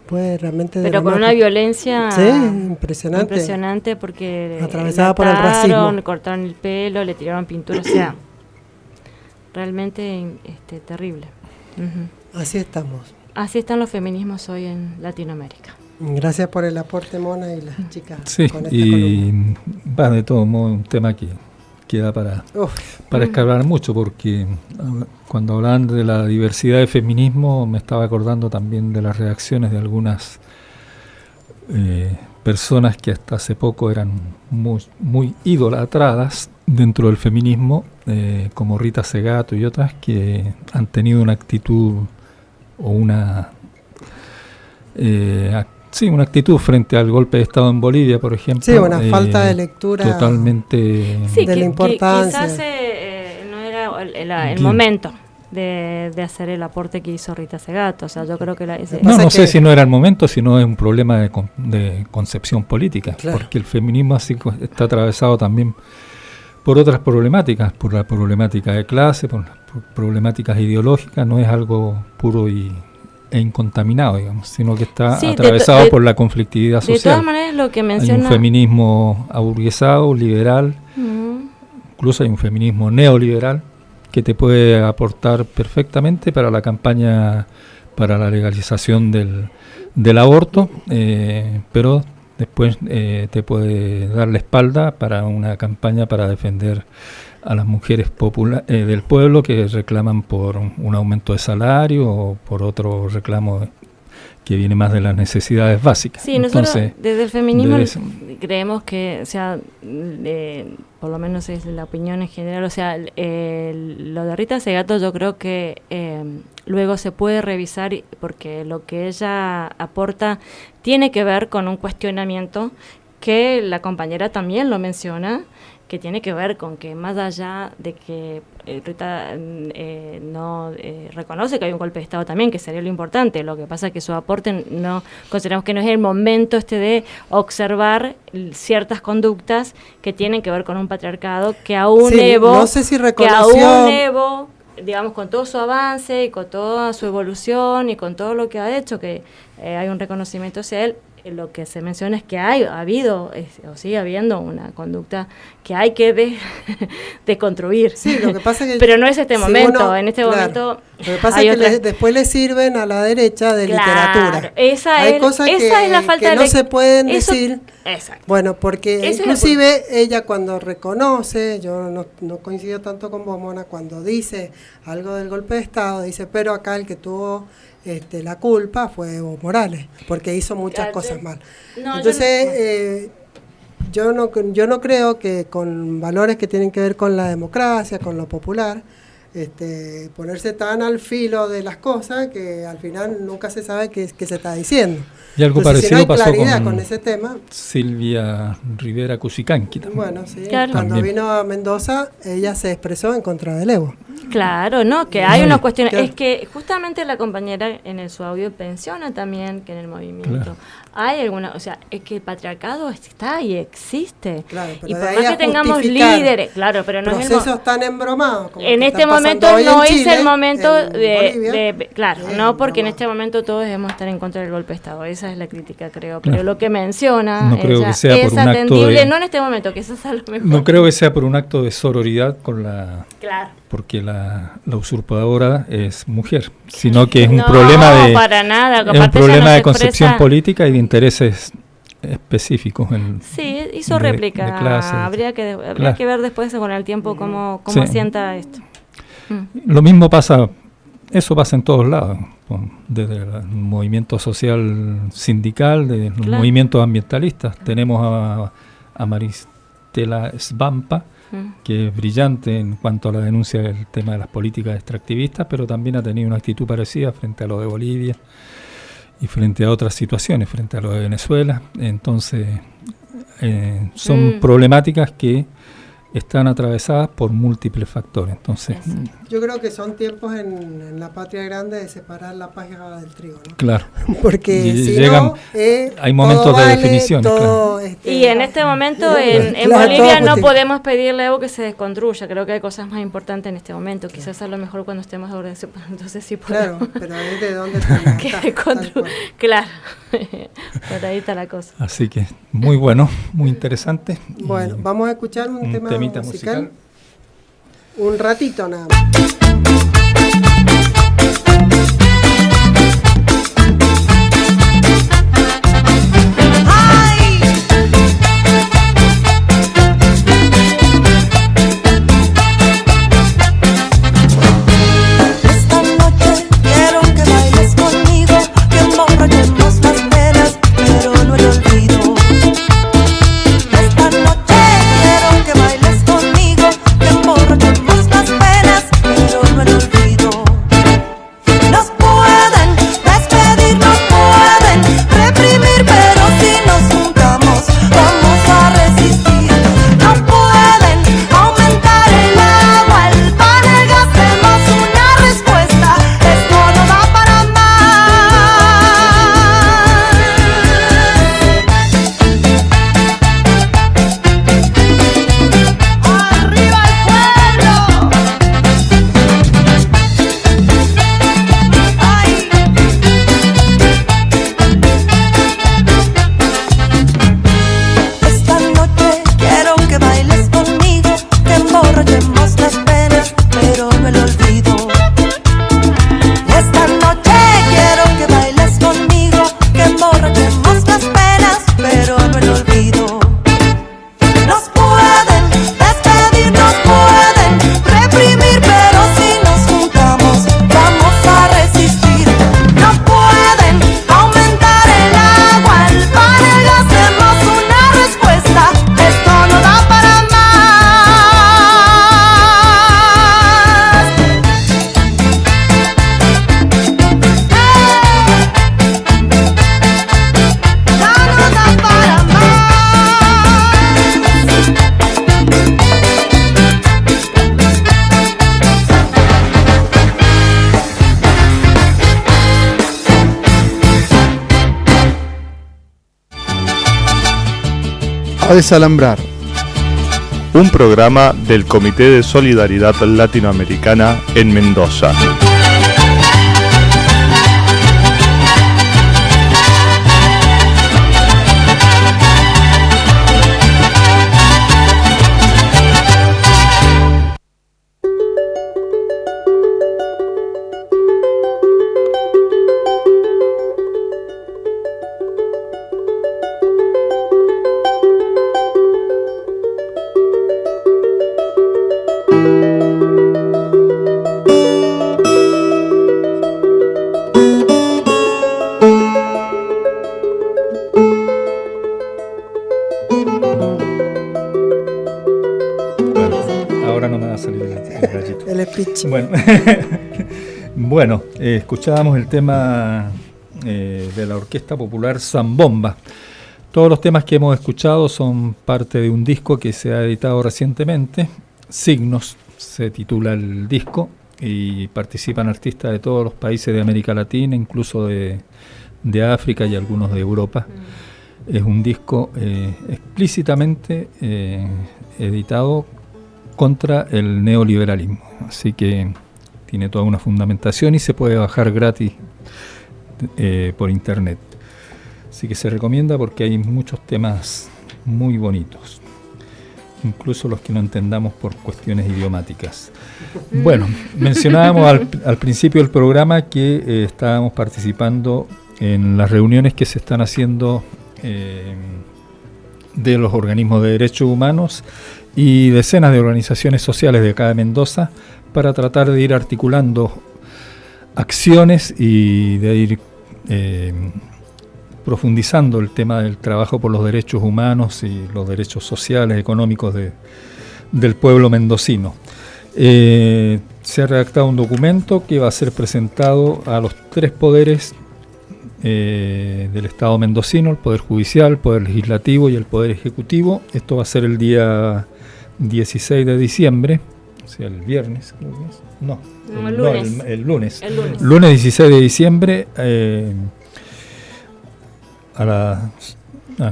Fue realmente pero con una violencia impresionante porque atravesada por el racismo, le cortaron el pelo, le tiraron pintura, o sea, realmente terrible. Así estamos. Así están los feminismos hoy en Latinoamérica. Gracias por el aporte, Mona, y las chicas. Sí, con esta columna. Va de todo modo un tema que queda para escarbar mucho, porque cuando hablaban de la diversidad de feminismo me estaba acordando también de las reacciones de algunas personas que hasta hace poco eran muy idolatradas dentro del feminismo, como Rita Segato y otras, que han tenido una actitud o una actitud frente al golpe de Estado en Bolivia, por ejemplo. Sí, una falta de lectura totalmente de la importancia. Quizás no era el momento de hacer el aporte que hizo Rita Segato. O sea, yo creo que no sé si no era el momento, sino es un problema de concepción política, claro. Porque el feminismo así está atravesado también por otras problemáticas, por la problemática de clase, por problemáticas ideológicas. No es algo puro e incontaminado, digamos, sino que está atravesado por la conflictividad social. De todas maneras, lo que menciona... Hay un feminismo aburguesado, liberal, incluso hay un feminismo neoliberal que te puede aportar perfectamente para la campaña para la legalización del aborto, pero después te puede dar la espalda para una campaña para defender a las mujeres del pueblo que reclaman por un aumento de salario o por otro reclamo que viene más de las necesidades básicas. Sí, nosotros desde el feminismo creemos que, o sea, por lo menos es la opinión en general, o sea, lo de Rita Segato yo creo que luego se puede revisar porque lo que ella aporta tiene que ver con un cuestionamiento que la compañera también lo menciona, que tiene que ver con que más allá de que Rita no reconoce que hay un golpe de Estado también, que sería lo importante, lo que pasa es que su aporte no consideramos que no es el momento de observar ciertas conductas que tienen que ver con un patriarcado que aún no sé si reconoció, digamos, con todo su avance y con toda su evolución y con todo lo que ha hecho, que hay un reconocimiento hacia él. Lo que se menciona es que ha habido o sigue habiendo una conducta que hay que deconstruir. Sí, lo que pasa que pero no es este momento. En este momento lo que pasa es que después le sirven a la derecha de literatura. Hay cosas es la falta que no se pueden decir. Exacto. Bueno, porque inclusive ella cuando reconoce, yo no coincido tanto con vos, Mona, cuando dice algo del golpe de Estado, dice, pero acá el que tuvo la culpa fue Evo Morales, porque hizo muchas cosas mal. Entonces, yo no creo que con valores que tienen que ver con la democracia, con lo popular, ponerse tan al filo de las cosas que al final nunca se sabe qué se está diciendo. Y algo entonces, parecido si no hay pasó claridad con ese tema. Silvia Rivera Cusicanqui también. Bueno, sí, claro. Cuando También. vino a Mendoza, ella se expresó en contra del Evo. Claro, no, que hay unas cuestiones. Claro. Es que justamente la compañera en su audio menciona también que en el movimiento Claro. hay alguna, o sea, es que el patriarcado está y existe. Claro, pero y de por ahí más a que tengamos justificar líderes, claro, pero no es el procesos tan embromados como en que este están momento pasando hoy no en es Chile, el momento en Bolivia. claro, no porque en este momento todos debemos estar en contra del golpe de Estado, esa es la crítica, creo, pero lo que menciona No creo ella que sea es por un acto atendible, de- no en este momento, que eso es a lo mejor. No creo que sea por un acto de sororidad con la... Claro. Porque la usurpadora es mujer, sino que es un No, problema de... para nada, es un aparte ella problema no de se concepción expresa. política y de intereses específicos. Sí, hizo de réplica. clase. Habría Claro. que ver después con el tiempo cómo Sí. asienta esto. Lo mismo pasa, eso pasa en todos lados, desde el movimiento social sindical, de los Claro. movimientos ambientalistas. Tenemos a Maristela Svampa, que es brillante en cuanto a la denuncia del tema de las políticas extractivistas, pero también ha tenido una actitud parecida frente a lo de Bolivia y frente a otras situaciones, frente a lo de Venezuela. Entonces, son problemáticas que están atravesadas por múltiples factores. Entonces, Yo creo que son tiempos en la patria grande de separar la paja del trigo, ¿no? claro. Porque Y si llegan, no, hay momentos todo de vale, definiciones, todo, claro. Y en este momento en Claro, Bolivia todo no justi- podemos pedirle a Evo que se desconstruya. Creo que hay cosas más importantes en este momento. Quizás a lo mejor cuando estemos de orden, entonces sí podemos. Claro, pero ahí de dónde Que está, descontru- Claro, por ahí está la cosa. Así que muy bueno, muy interesante. Bueno, vamos a escuchar un tema temita musical. Un ratito nada más. Esta noche quiero que bailes conmigo, que emborrachemos las penas, pero no el olvido. Esta noche quiero que bailes conmigo, que emborrachemos las penas, pero no el olvido. Nos pueden despedir, nos pueden reprimir, pero si nos juntamos vamos a resistir. No pueden aumentar el agua, el pan, el gas, tenemos una respuesta, esto no da para más. ¡Arriba el pueblo! Esta noche quiero que bailes conmigo, que emborrachemos las penas, pero no el olvido. Esta noche quiero que bailes conmigo, que emborrachemos las penas, pero no el olvido. Nos pueden despedir, nos pueden reprimir, pero si nos juntamos vamos a resistir. No pueden aumentar el agua, el pan, el gas, tenemos una respuesta, esto no da para más. Ya no da para más. A Desalambrar, un programa del Comité de Solidaridad Latinoamericana en Mendoza. ahora no me va a salir el gallito. El speech. Bueno, escuchábamos el tema de la Orquesta Popular Zambomba. Todos los temas que hemos escuchado son parte de un disco que se ha editado recientemente. Signos se titula el disco y participan artistas de todos los países de América Latina, incluso de África y algunos de Europa. Es un disco explícitamente editado contra el neoliberalismo, así que tiene toda una fundamentación y se puede bajar gratis por internet. Así que se recomienda porque hay muchos temas muy bonitos, incluso los que no entendamos por cuestiones idiomáticas. Bueno, mencionábamos al principio del programa que estábamos participando en las reuniones que se están haciendo de los organismos de derechos humanos y decenas de organizaciones sociales de acá de Mendoza para tratar de ir articulando acciones y de ir profundizando el tema del trabajo por los derechos humanos y los derechos sociales, económicos del pueblo mendocino. Se ha redactado un documento que va a ser presentado a los 3 poderes del Estado mendocino, el Poder Judicial, el Poder Legislativo y el Poder Ejecutivo. Esto va a ser el día 16 de diciembre, o sea, el viernes, creo que es. El lunes. Lunes 16 de diciembre,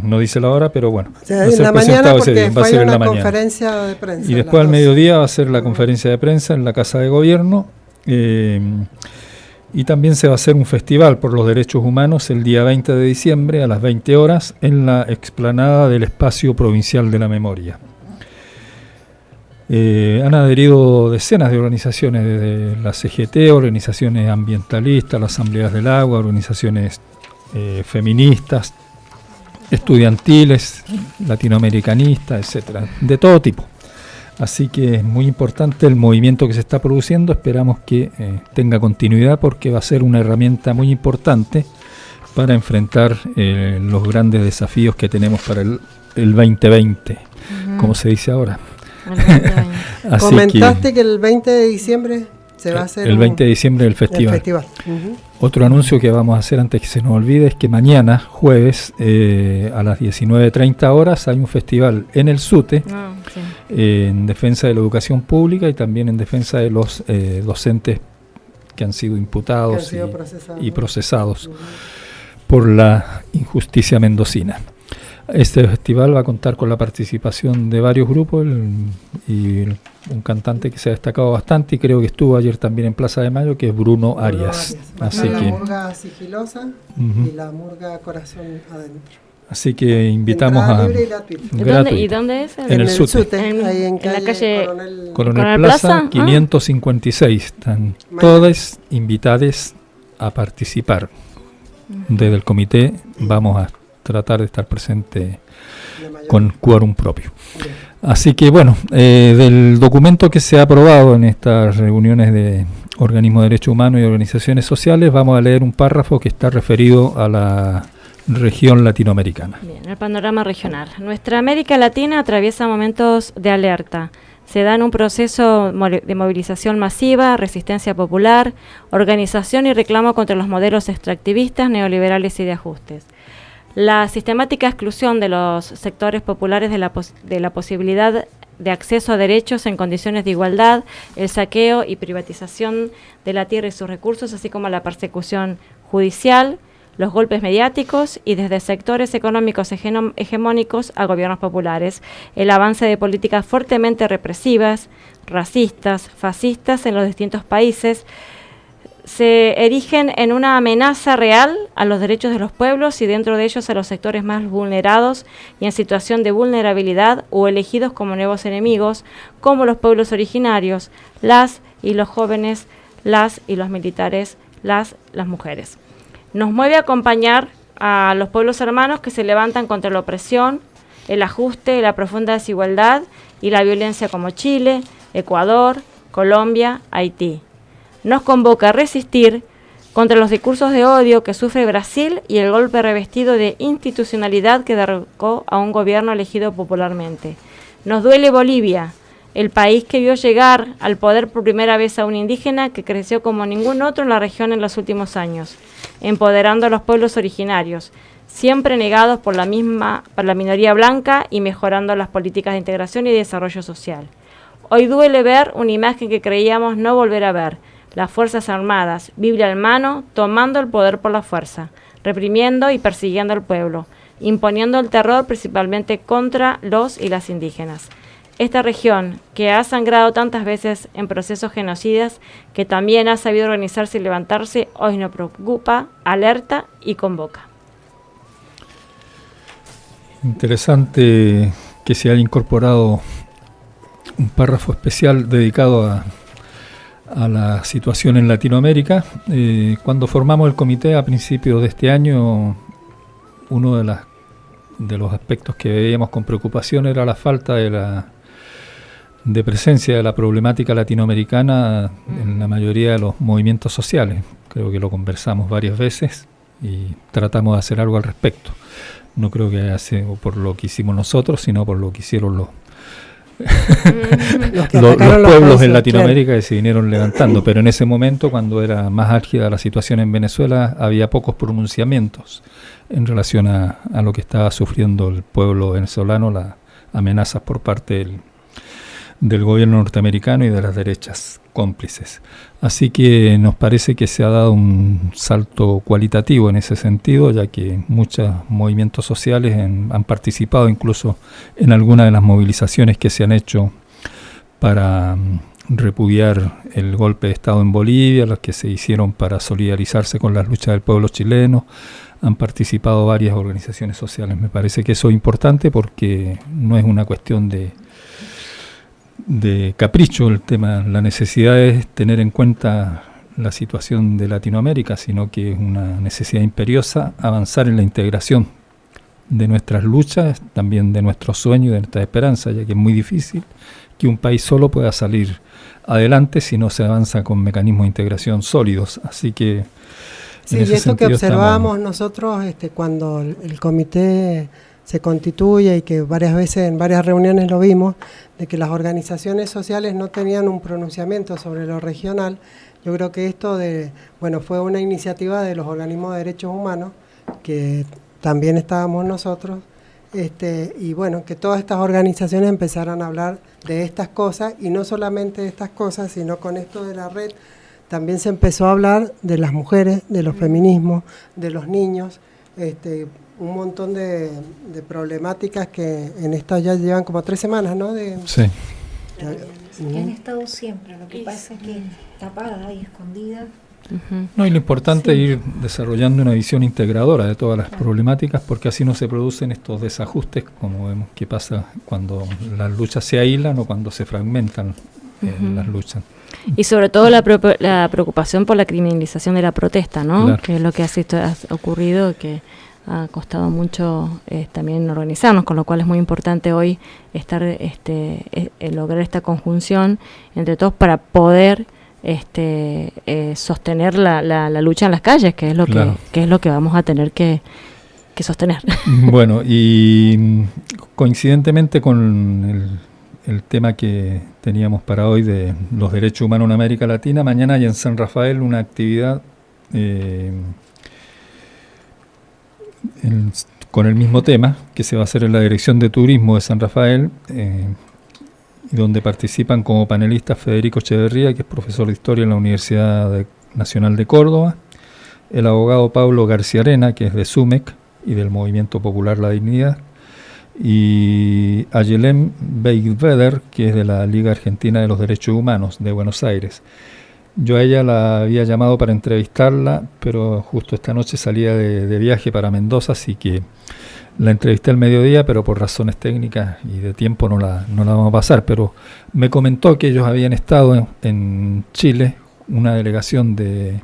no dice la hora, pero bueno. O sea, en la mañana, porque va a ser en la mañana. Conferencia de prensa. Y después al mediodía va a ser la conferencia de prensa en la Casa de Gobierno. Y también se va a hacer un festival por los derechos humanos el día 20 de diciembre a las 20 horas en la explanada del Espacio Provincial de la Memoria. Han adherido decenas de organizaciones, desde la CGT, organizaciones ambientalistas, las asambleas del agua, organizaciones feministas, estudiantiles, latinoamericanistas, etcétera, de todo tipo. Así que es muy importante el movimiento que se está produciendo. Esperamos que tenga continuidad porque va a ser una herramienta muy importante para enfrentar los grandes desafíos que tenemos para el 2020, como se dice ahora. Así comentaste que el 20 de diciembre se va a hacer el 20 de diciembre el festival. Otro anuncio que vamos a hacer antes que se nos olvide es que mañana, jueves, a las 19:30 horas, hay un festival en el SUTE, en defensa de la educación pública y también en defensa de los docentes que han sido imputados y procesados por la injusticia mendocina. Este festival va a contar con la participación de varios grupos y un cantante que se ha destacado bastante y creo que estuvo ayer también en Plaza de Mayo, que es Bruno Arias. Así que la murga sigilosa y la murga corazón adentro. Así que invitamos a gratuito. ¿Y dónde es? En el SUTE. Ahí en la calle Coronel Plaza 556. Están todas invitadas a participar. Desde el comité vamos a tratar de estar presente con quórum propio. Así que bueno, del documento que se ha aprobado en estas reuniones de organismos de derechos humanos y organizaciones sociales, vamos a leer un párrafo que está referido a la región latinoamericana. Bien, el panorama regional. Nuestra América Latina atraviesa momentos de alerta. Se da en un proceso de movilización masiva, resistencia popular, organización y reclamo contra los modelos extractivistas, neoliberales y de ajustes. La sistemática exclusión de los sectores populares de la posibilidad de acceso a derechos en condiciones de igualdad, el saqueo y privatización de la tierra y sus recursos, así como la persecución judicial, los golpes mediáticos y desde sectores económicos hegemónicos a gobiernos populares, el avance de políticas fuertemente represivas, racistas, fascistas en los distintos países, se erigen en una amenaza real a los derechos de los pueblos y dentro de ellos a los sectores más vulnerados y en situación de vulnerabilidad o elegidos como nuevos enemigos, como los pueblos originarios, las y los jóvenes, las y los militares, las mujeres. Nos mueve a acompañar a los pueblos hermanos que se levantan contra la opresión, el ajuste, la profunda desigualdad y la violencia como Chile, Ecuador, Colombia, Haití. Nos convoca a resistir contra los discursos de odio que sufre Brasil y el golpe revestido de institucionalidad que derrocó a un gobierno elegido popularmente. Nos duele Bolivia, el país que vio llegar al poder por primera vez a un indígena que creció como ningún otro en la región en los últimos años, empoderando a los pueblos originarios, siempre negados por la minoría blanca y mejorando las políticas de integración y desarrollo social. Hoy duele ver una imagen que creíamos no volver a ver, las Fuerzas Armadas, Biblia en mano, tomando el poder por la fuerza, reprimiendo y persiguiendo al pueblo, imponiendo el terror principalmente contra los y las indígenas. Esta región, que ha sangrado tantas veces en procesos genocidas, que también ha sabido organizarse y levantarse, hoy nos preocupa, alerta y convoca. Interesante que se haya incorporado un párrafo especial dedicado a la situación en Latinoamérica. Cuando formamos el comité a principios de este año, uno de los aspectos que veíamos con preocupación era la falta de presencia de la problemática latinoamericana en la mayoría de los movimientos sociales. Creo que lo conversamos varias veces y tratamos de hacer algo al respecto. No creo que haya sido por lo que hicimos nosotros, sino por lo que hicieron los pueblos en Latinoamérica, claro, que se vinieron levantando. Pero en ese momento, cuando era más álgida la situación en Venezuela, había pocos pronunciamientos en relación a lo que estaba sufriendo el pueblo venezolano, las amenazas por parte del gobierno norteamericano y de las derechas cómplices. Así que nos parece que se ha dado un salto cualitativo en ese sentido, ya que muchos movimientos sociales han participado incluso en algunas de las movilizaciones que se han hecho para repudiar el golpe de Estado en Bolivia, las que se hicieron para solidarizarse con las luchas del pueblo chileno. Han participado varias organizaciones sociales. Me parece que eso es importante porque no es una cuestión de capricho el tema. La necesidad es tener en cuenta la situación de Latinoamérica, sino que es una necesidad imperiosa avanzar en la integración de nuestras luchas, también de nuestros sueños y de nuestra esperanza, ya que es muy difícil que un país solo pueda salir adelante si no se avanza con mecanismos de integración sólidos. Así que sí, y esto que observábamos nosotros cuando el comité se constituye y que varias veces en varias reuniones lo vimos, de que las organizaciones sociales no tenían un pronunciamiento sobre lo regional. Yo creo que esto fue una iniciativa de los organismos de derechos humanos, que también estábamos nosotros, y bueno, que todas estas organizaciones empezaran a hablar de estas cosas, y no solamente de estas cosas, sino con esto de la red, también se empezó a hablar de las mujeres, de los feminismos, de los niños, un montón de problemáticas que en esto ya llevan como 3 semanas, ¿no? Sí. Que han estado siempre, lo que pasa es que tapada y escondida. No, y lo importante es ir desarrollando una visión integradora de todas las problemáticas, porque así no se producen estos desajustes, como vemos que pasa cuando las luchas se aíslan o cuando se fragmentan las luchas. Y sobre todo la preocupación por la criminalización de la protesta, ¿no? Claro. Que es lo que ha ocurrido, que ha costado mucho también organizarnos, con lo cual es muy importante hoy estar lograr esta conjunción entre todos para poder sostener la lucha en las calles, que es lo claro. que es lo que vamos a tener que sostener. Bueno, y coincidentemente con el tema que teníamos para hoy de los derechos humanos en América Latina, mañana hay en San Rafael una actividad con el mismo tema, que se va a hacer en la Dirección de Turismo de San Rafael, donde participan como panelistas Federico Echeverría, que es profesor de Historia en la Universidad Nacional de Córdoba, el abogado Pablo García Arena, que es de SUMEC y del Movimiento Popular La Dignidad, y Ayelén Beigveder, que es de la Liga Argentina de los Derechos Humanos de Buenos Aires. Yo a ella la había llamado para entrevistarla, pero justo esta noche salía de viaje para Mendoza, así que la entrevisté al mediodía, pero por razones técnicas y de tiempo no la vamos a pasar. Pero me comentó que ellos habían estado en Chile, una delegación de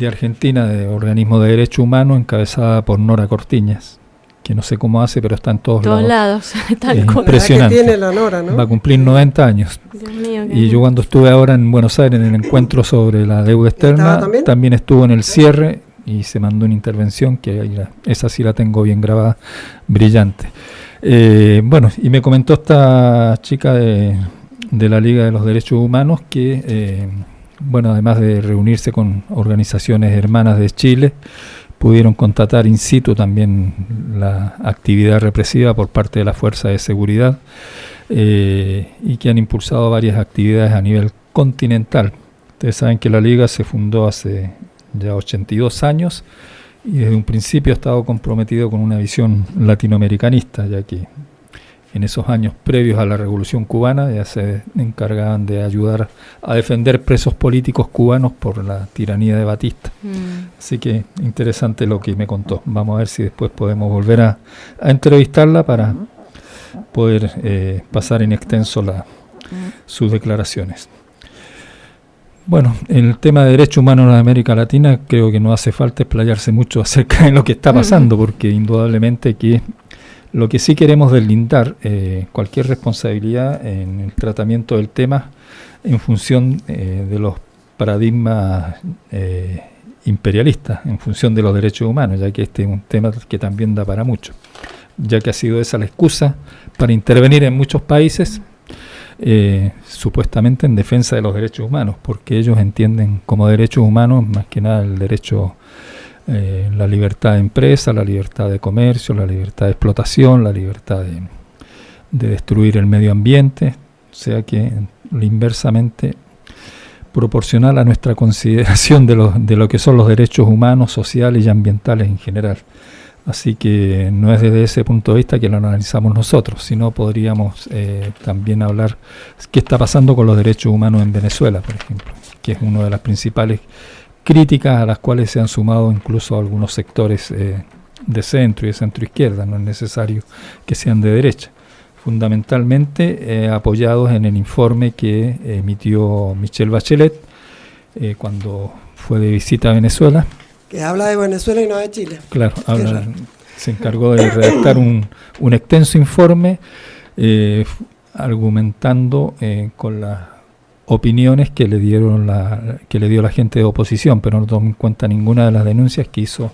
Argentina, de organismos de derechos humanos, encabezada por Nora Cortiñas, que no sé cómo hace, pero está en todos lados. Impresionante. Tiene la Nora, ¿no? Va a cumplir 90 años. Dios mío, y yo cuando estuve ahora en Buenos Aires en el encuentro sobre la deuda externa, también estuvo en el cierre y se mandó una intervención que esa sí la tengo bien grabada, brillante. Bueno, y me comentó esta chica de la Liga de los Derechos Humanos que, bueno, además de reunirse con organizaciones hermanas de Chile, pudieron constatar in situ también la actividad represiva por parte de la Fuerza de Seguridad y que han impulsado varias actividades a nivel continental. Ustedes saben que la Liga se fundó hace ya 82 años y desde un principio ha estado comprometido con una visión latinoamericanista, ya que en esos años previos a la Revolución Cubana ya se encargaban de ayudar a defender presos políticos cubanos por la tiranía de Batista. Así que interesante lo que me contó. Vamos a ver si después podemos volver a entrevistarla para poder pasar en extenso sus declaraciones. Bueno, el tema de derechos humanos en América Latina creo que no hace falta explayarse mucho acerca de lo que está pasando, porque indudablemente que lo que sí queremos deslindar cualquier responsabilidad en el tratamiento del tema en función de los paradigmas imperialistas, en función de los derechos humanos, ya que este es un tema que también da para mucho, ya que ha sido esa la excusa para intervenir en muchos países supuestamente en defensa de los derechos humanos, porque ellos entienden como derechos humanos más que nada el derecho, la libertad de empresa, la libertad de comercio, la libertad de explotación, la libertad de destruir el medio ambiente, o sea que inversamente proporcional a nuestra consideración de lo que son los derechos humanos, sociales y ambientales en general. Así que no es desde ese punto de vista que lo analizamos nosotros, sino podríamos también hablar qué está pasando con los derechos humanos en Venezuela, por ejemplo, que es una de las principales críticas a las cuales se han sumado incluso algunos sectores de centro y de centro izquierda, no es necesario que sean de derecha, fundamentalmente apoyados en el informe que emitió Michelle Bachelet cuando fue de visita a Venezuela. Que habla de Venezuela y no de Chile. Claro, se encargó de redactar un extenso informe argumentando con las opiniones que le dio la gente de oposición, pero no tomó en cuenta ninguna de las denuncias que hizo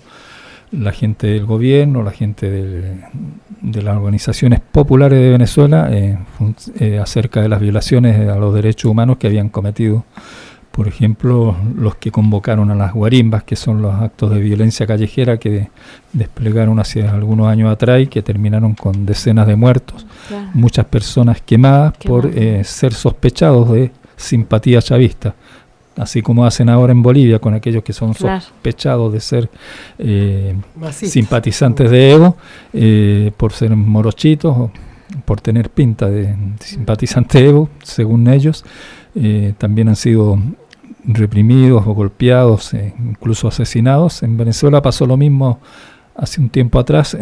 la gente del gobierno, la gente de las organizaciones populares de Venezuela acerca de las violaciones a los derechos humanos que habían cometido. Por ejemplo, los que convocaron a las guarimbas, que son los actos de violencia callejera que desplegaron hace algunos años atrás y que terminaron con decenas de muertos, muchas personas quemadas por ser sospechados de simpatía chavista, así como hacen ahora en Bolivia con aquellos que son sospechados de ser simpatizantes de Evo, por ser morochitos o por tener pinta de simpatizante de Evo, según ellos. También han sido reprimidos o golpeados, incluso asesinados. En Venezuela pasó lo mismo hace un tiempo atrás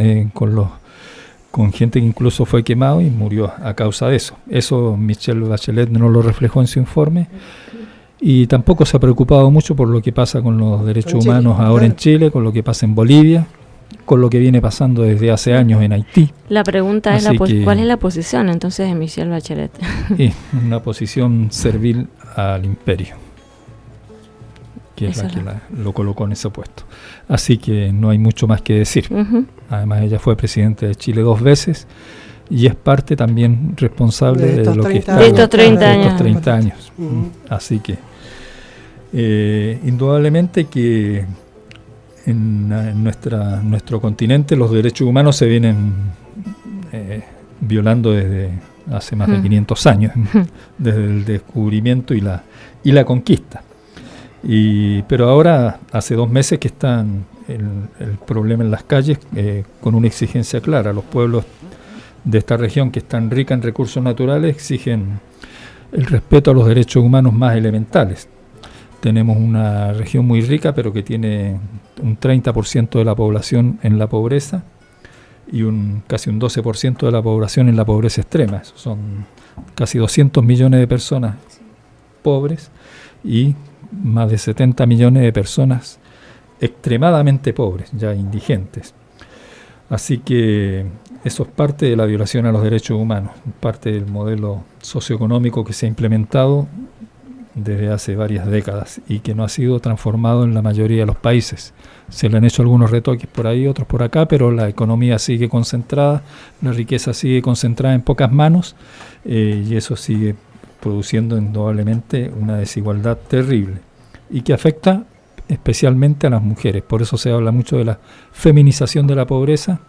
con gente que incluso fue quemado y murió a causa de eso. Eso Michelle Bachelet no lo reflejó en su informe y tampoco se ha preocupado mucho por lo que pasa con los derechos humanos ahora en Chile, con lo que pasa en Bolivia, con lo que viene pasando desde hace años en Haití. La pregunta es ¿cuál es la posición entonces de Michelle Bachelet? Una posición servil al imperio, que es la que lo colocó en ese puesto. Así que no hay mucho más que decir. Además ella fue presidenta de Chile 2 veces y es parte también responsable de lo que está de estos 30 años. Así que indudablemente que en nuestro continente los derechos humanos se vienen violando desde hace más de 500 años, desde el descubrimiento y la conquista. Pero ahora hace 2 meses que están el problema en las calles con una exigencia clara. Los pueblos de esta región que están ricas en recursos naturales exigen el respeto a los derechos humanos más elementales. Tenemos una región muy rica, pero que tiene un 30% de la población en la pobreza y casi un 12% de la población en la pobreza extrema. Eso son casi 200 millones de personas pobres y más de 70 millones de personas extremadamente pobres, ya indigentes. Así que eso es parte de la violación a los derechos humanos, parte del modelo socioeconómico que se ha implementado desde hace varias décadas y que no ha sido transformado en la mayoría de los países. Se le han hecho algunos retoques por ahí, otros por acá, pero la economía sigue concentrada, la riqueza sigue concentrada en pocas manos, y eso sigue produciendo indudablemente una desigualdad terrible y que afecta especialmente a las mujeres. Por eso se habla mucho de la feminización de la pobreza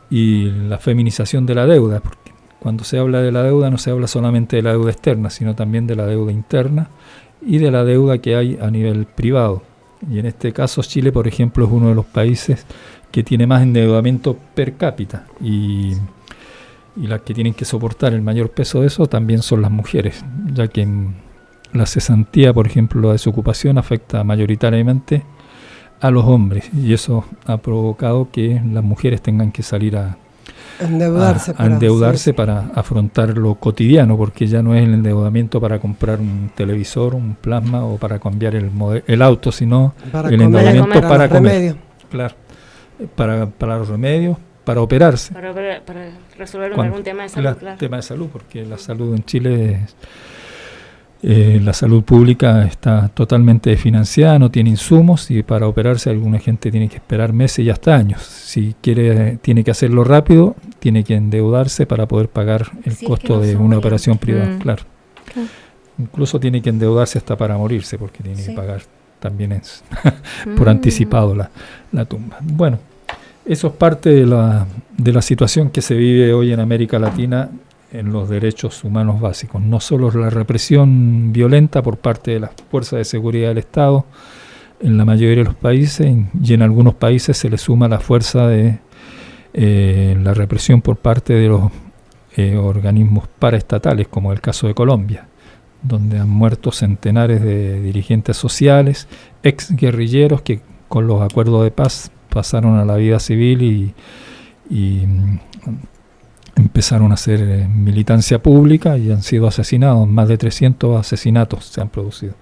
y la feminización de la deuda, porque cuando se habla de la deuda no se habla solamente de la deuda externa, sino también de la deuda interna y de la deuda que hay a nivel privado. Y en este caso Chile, por ejemplo, es uno de los países que tiene más endeudamiento per cápita, y las que tienen que soportar el mayor peso de eso también son las mujeres, ya que la cesantía, por ejemplo, la desocupación afecta mayoritariamente a los hombres, y eso ha provocado que las mujeres tengan que salir a endeudarse para afrontar lo cotidiano, porque ya no es el endeudamiento para comprar un televisor, un plasma o para cambiar el auto, sino el endeudamiento para comer. Claro, para los remedios, para operarse. Para resolver algún tema de salud, claro. Tema de salud, porque la salud en Chile la salud pública está totalmente desfinanciada, no tiene insumos, y para operarse alguna gente tiene que esperar meses y hasta años. Si quiere, tiene que hacerlo rápido, tiene que endeudarse para poder pagar el costo de una operación privada, claro. Incluso tiene que endeudarse hasta para morirse, porque tiene que pagar también por anticipado la tumba. Bueno, eso es parte de la situación que se vive hoy en América Latina en los derechos humanos básicos. No solo la represión violenta por parte de las fuerzas de seguridad del Estado en la mayoría de los países, y en algunos países se le suma la fuerza de la represión por parte de los organismos paraestatales, como el caso de Colombia, donde han muerto centenares de dirigentes sociales, ex guerrilleros que con los acuerdos de paz pasaron a la vida civil y empezaron a hacer militancia pública y han sido asesinados. Más de 300 asesinatos se han producido.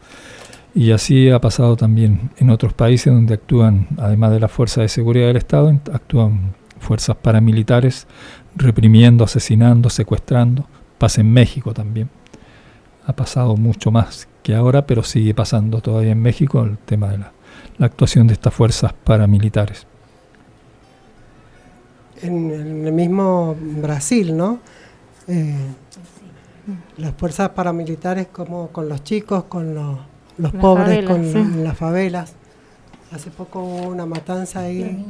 Y así ha pasado también en otros países donde actúan, además de las fuerzas de seguridad del Estado, actúan fuerzas paramilitares reprimiendo, asesinando, secuestrando. Pasa en México también. Ha pasado mucho más que ahora, pero sigue pasando todavía en México el tema de la actuación de estas fuerzas paramilitares. En el mismo Brasil, ¿no? Las fuerzas paramilitares, como con los chicos, con los pobres, con las favelas. Hace poco hubo una matanza ahí,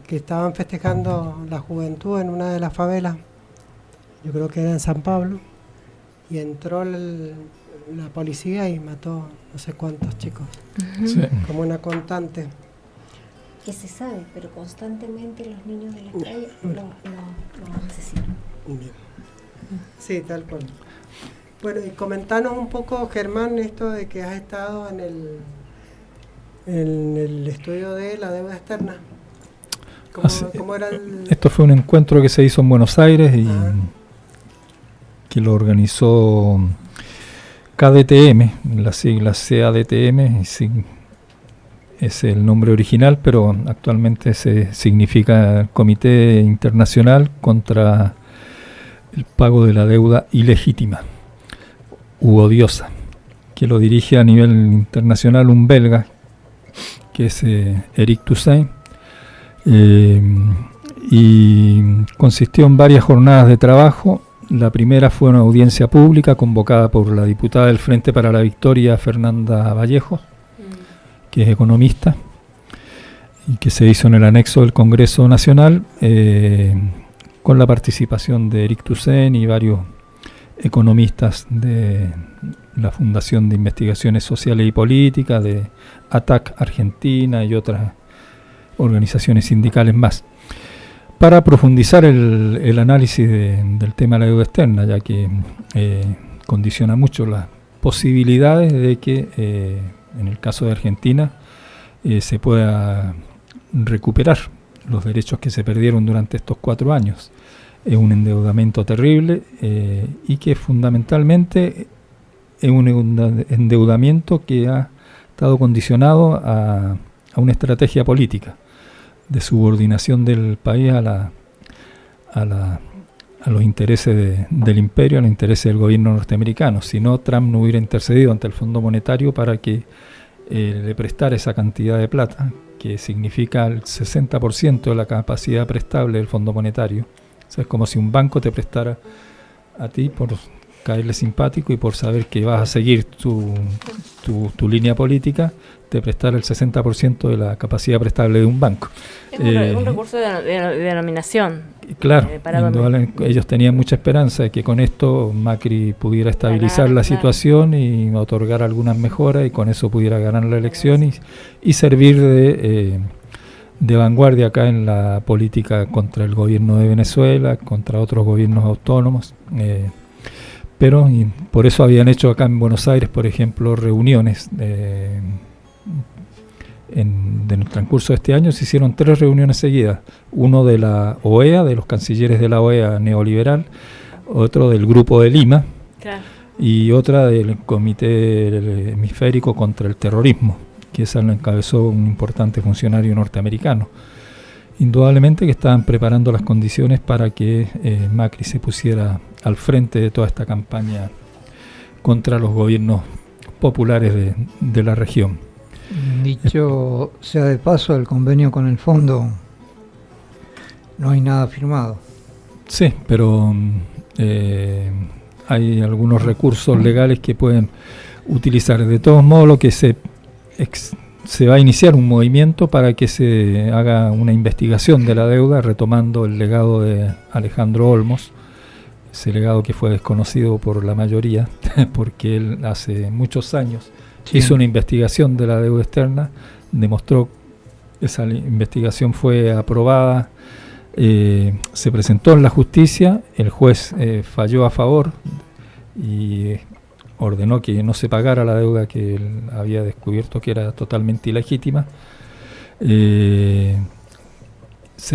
que estaban festejando la juventud en una de las favelas, yo creo que era en San Pablo, y entró la policía y mató no sé cuántos chicos, como una constante. Que se sabe, pero constantemente los niños de la calle los asesinan. Bien. Sí, tal cual. Bueno, y comentanos un poco, Germán, esto de que has estado en el estudio de la deuda externa. ¿Cómo era Esto fue un encuentro que se hizo en Buenos Aires y que lo organizó KDTM, la sigla CADTM, es el nombre original, pero actualmente se significa Comité Internacional contra el Pago de la Deuda Ilegítima u Odiosa, que lo dirige a nivel internacional un belga, que es Eric Toussaint, y consistió en varias jornadas de trabajo. La primera fue una audiencia pública convocada por la diputada del Frente para la Victoria, Fernanda Vallejo, que es economista, y que se hizo en el anexo del Congreso Nacional, con la participación de Eric Toussaint y varios economistas de la Fundación de Investigaciones Sociales y Políticas, de ATAC Argentina y otras organizaciones sindicales más, para profundizar el análisis del tema de la deuda externa, ya que condiciona mucho las posibilidades de que en el caso de Argentina se pueda recuperar los derechos que se perdieron durante estos 4 años. Es un endeudamiento terrible y que fundamentalmente es un endeudamiento que ha estado condicionado a una estrategia política de subordinación del país a a los intereses del imperio, a los intereses del gobierno norteamericano. Si no, Trump no hubiera intercedido ante el Fondo Monetario para que le prestara esa cantidad de plata, que significa el 60% de la capacidad prestable del Fondo Monetario. O sea, es como si un banco te prestara a ti por caerle simpático y por saber que vas a seguir tu línea política, te prestara el 60% de la capacidad prestable de un banco. Es un recurso de denominación. Claro, ellos tenían mucha esperanza de que con esto Macri pudiera estabilizar la situación y otorgar algunas mejoras, y con eso pudiera ganar la elección y servir de vanguardia acá en la política contra el gobierno de Venezuela, contra otros gobiernos autónomos. Pero por eso habían hecho acá en Buenos Aires, por ejemplo, reuniones. En el transcurso de este año se hicieron 3 reuniones seguidas. Uno de la OEA, de los cancilleres de la OEA neoliberal, otro del Grupo de Lima, claro, y otra del Comité Hemisférico contra el Terrorismo, que esa lo encabezó un importante funcionario norteamericano. Indudablemente que estaban preparando las condiciones para que Macri se pusiera al frente de toda esta campaña contra los gobiernos populares de la región. Dicho sea de paso, el convenio con el fondo no hay nada firmado. Sí, pero hay algunos recursos legales que pueden utilizar. De todos modos, lo que se va a iniciar un movimiento para que se haga una investigación de la deuda, retomando el legado de Alejandro Olmos, ese legado que fue desconocido por la mayoría, porque él hace muchos años hizo una investigación de la deuda externa, demostró, esa investigación fue aprobada, se presentó en la justicia, el juez falló a favor y ordenó que no se pagara la deuda que él había descubierto que era totalmente ilegítima. Se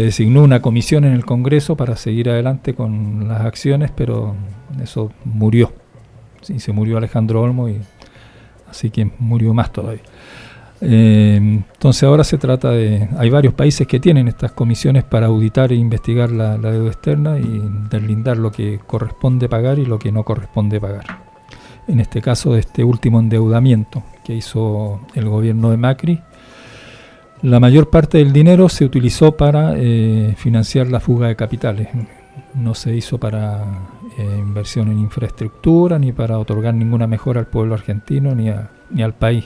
designó una comisión en el Congreso para seguir adelante con las acciones, pero eso murió. Sí, se murió Alejandro Olmos, así que murió más todavía. Entonces ahora se trata hay varios países que tienen estas comisiones para auditar e investigar la deuda externa y deslindar lo que corresponde pagar y lo que no corresponde pagar. En este caso, de este último endeudamiento que hizo el gobierno de Macri, la mayor parte del dinero se utilizó para financiar la fuga de capitales. No se hizo para inversión en infraestructura, ni para otorgar ninguna mejora al pueblo argentino, ni al país.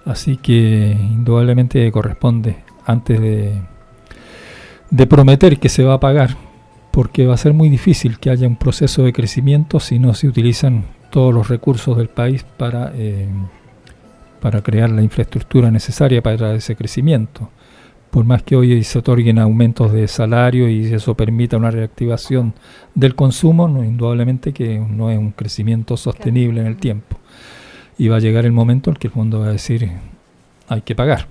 Así que indudablemente corresponde, antes de prometer que se va a pagar, porque va a ser muy difícil que haya un proceso de crecimiento si no se utilizan todos los recursos del país para crear la infraestructura necesaria para ese crecimiento. Por más que hoy se otorguen aumentos de salario y eso permita una reactivación del consumo, indudablemente que no es un crecimiento sostenible en el tiempo. Y va a llegar el momento en que el fondo va a decir hay que pagar.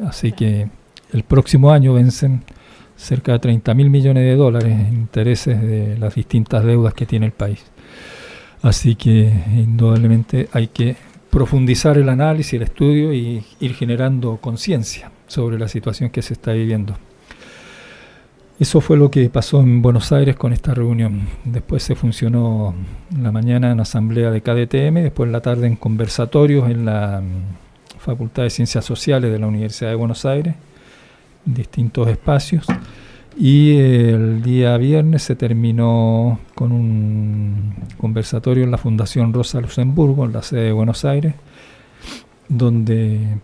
Así que el próximo año vencen cerca de $30.000 millones en intereses de las distintas deudas que tiene el país. Así que indudablemente hay que profundizar el análisis, el estudio y ir generando conciencia sobre la situación que se está viviendo. Eso fue lo que pasó en Buenos Aires con esta reunión. Después se funcionó en la mañana en asamblea de KDTM, después en la tarde en conversatorios en la Facultad de Ciencias Sociales de la Universidad de Buenos Aires, en distintos espacios. Y el día viernes se terminó con un conversatorio en la Fundación Rosa Luxemburgo, en la sede de Buenos Aires, donde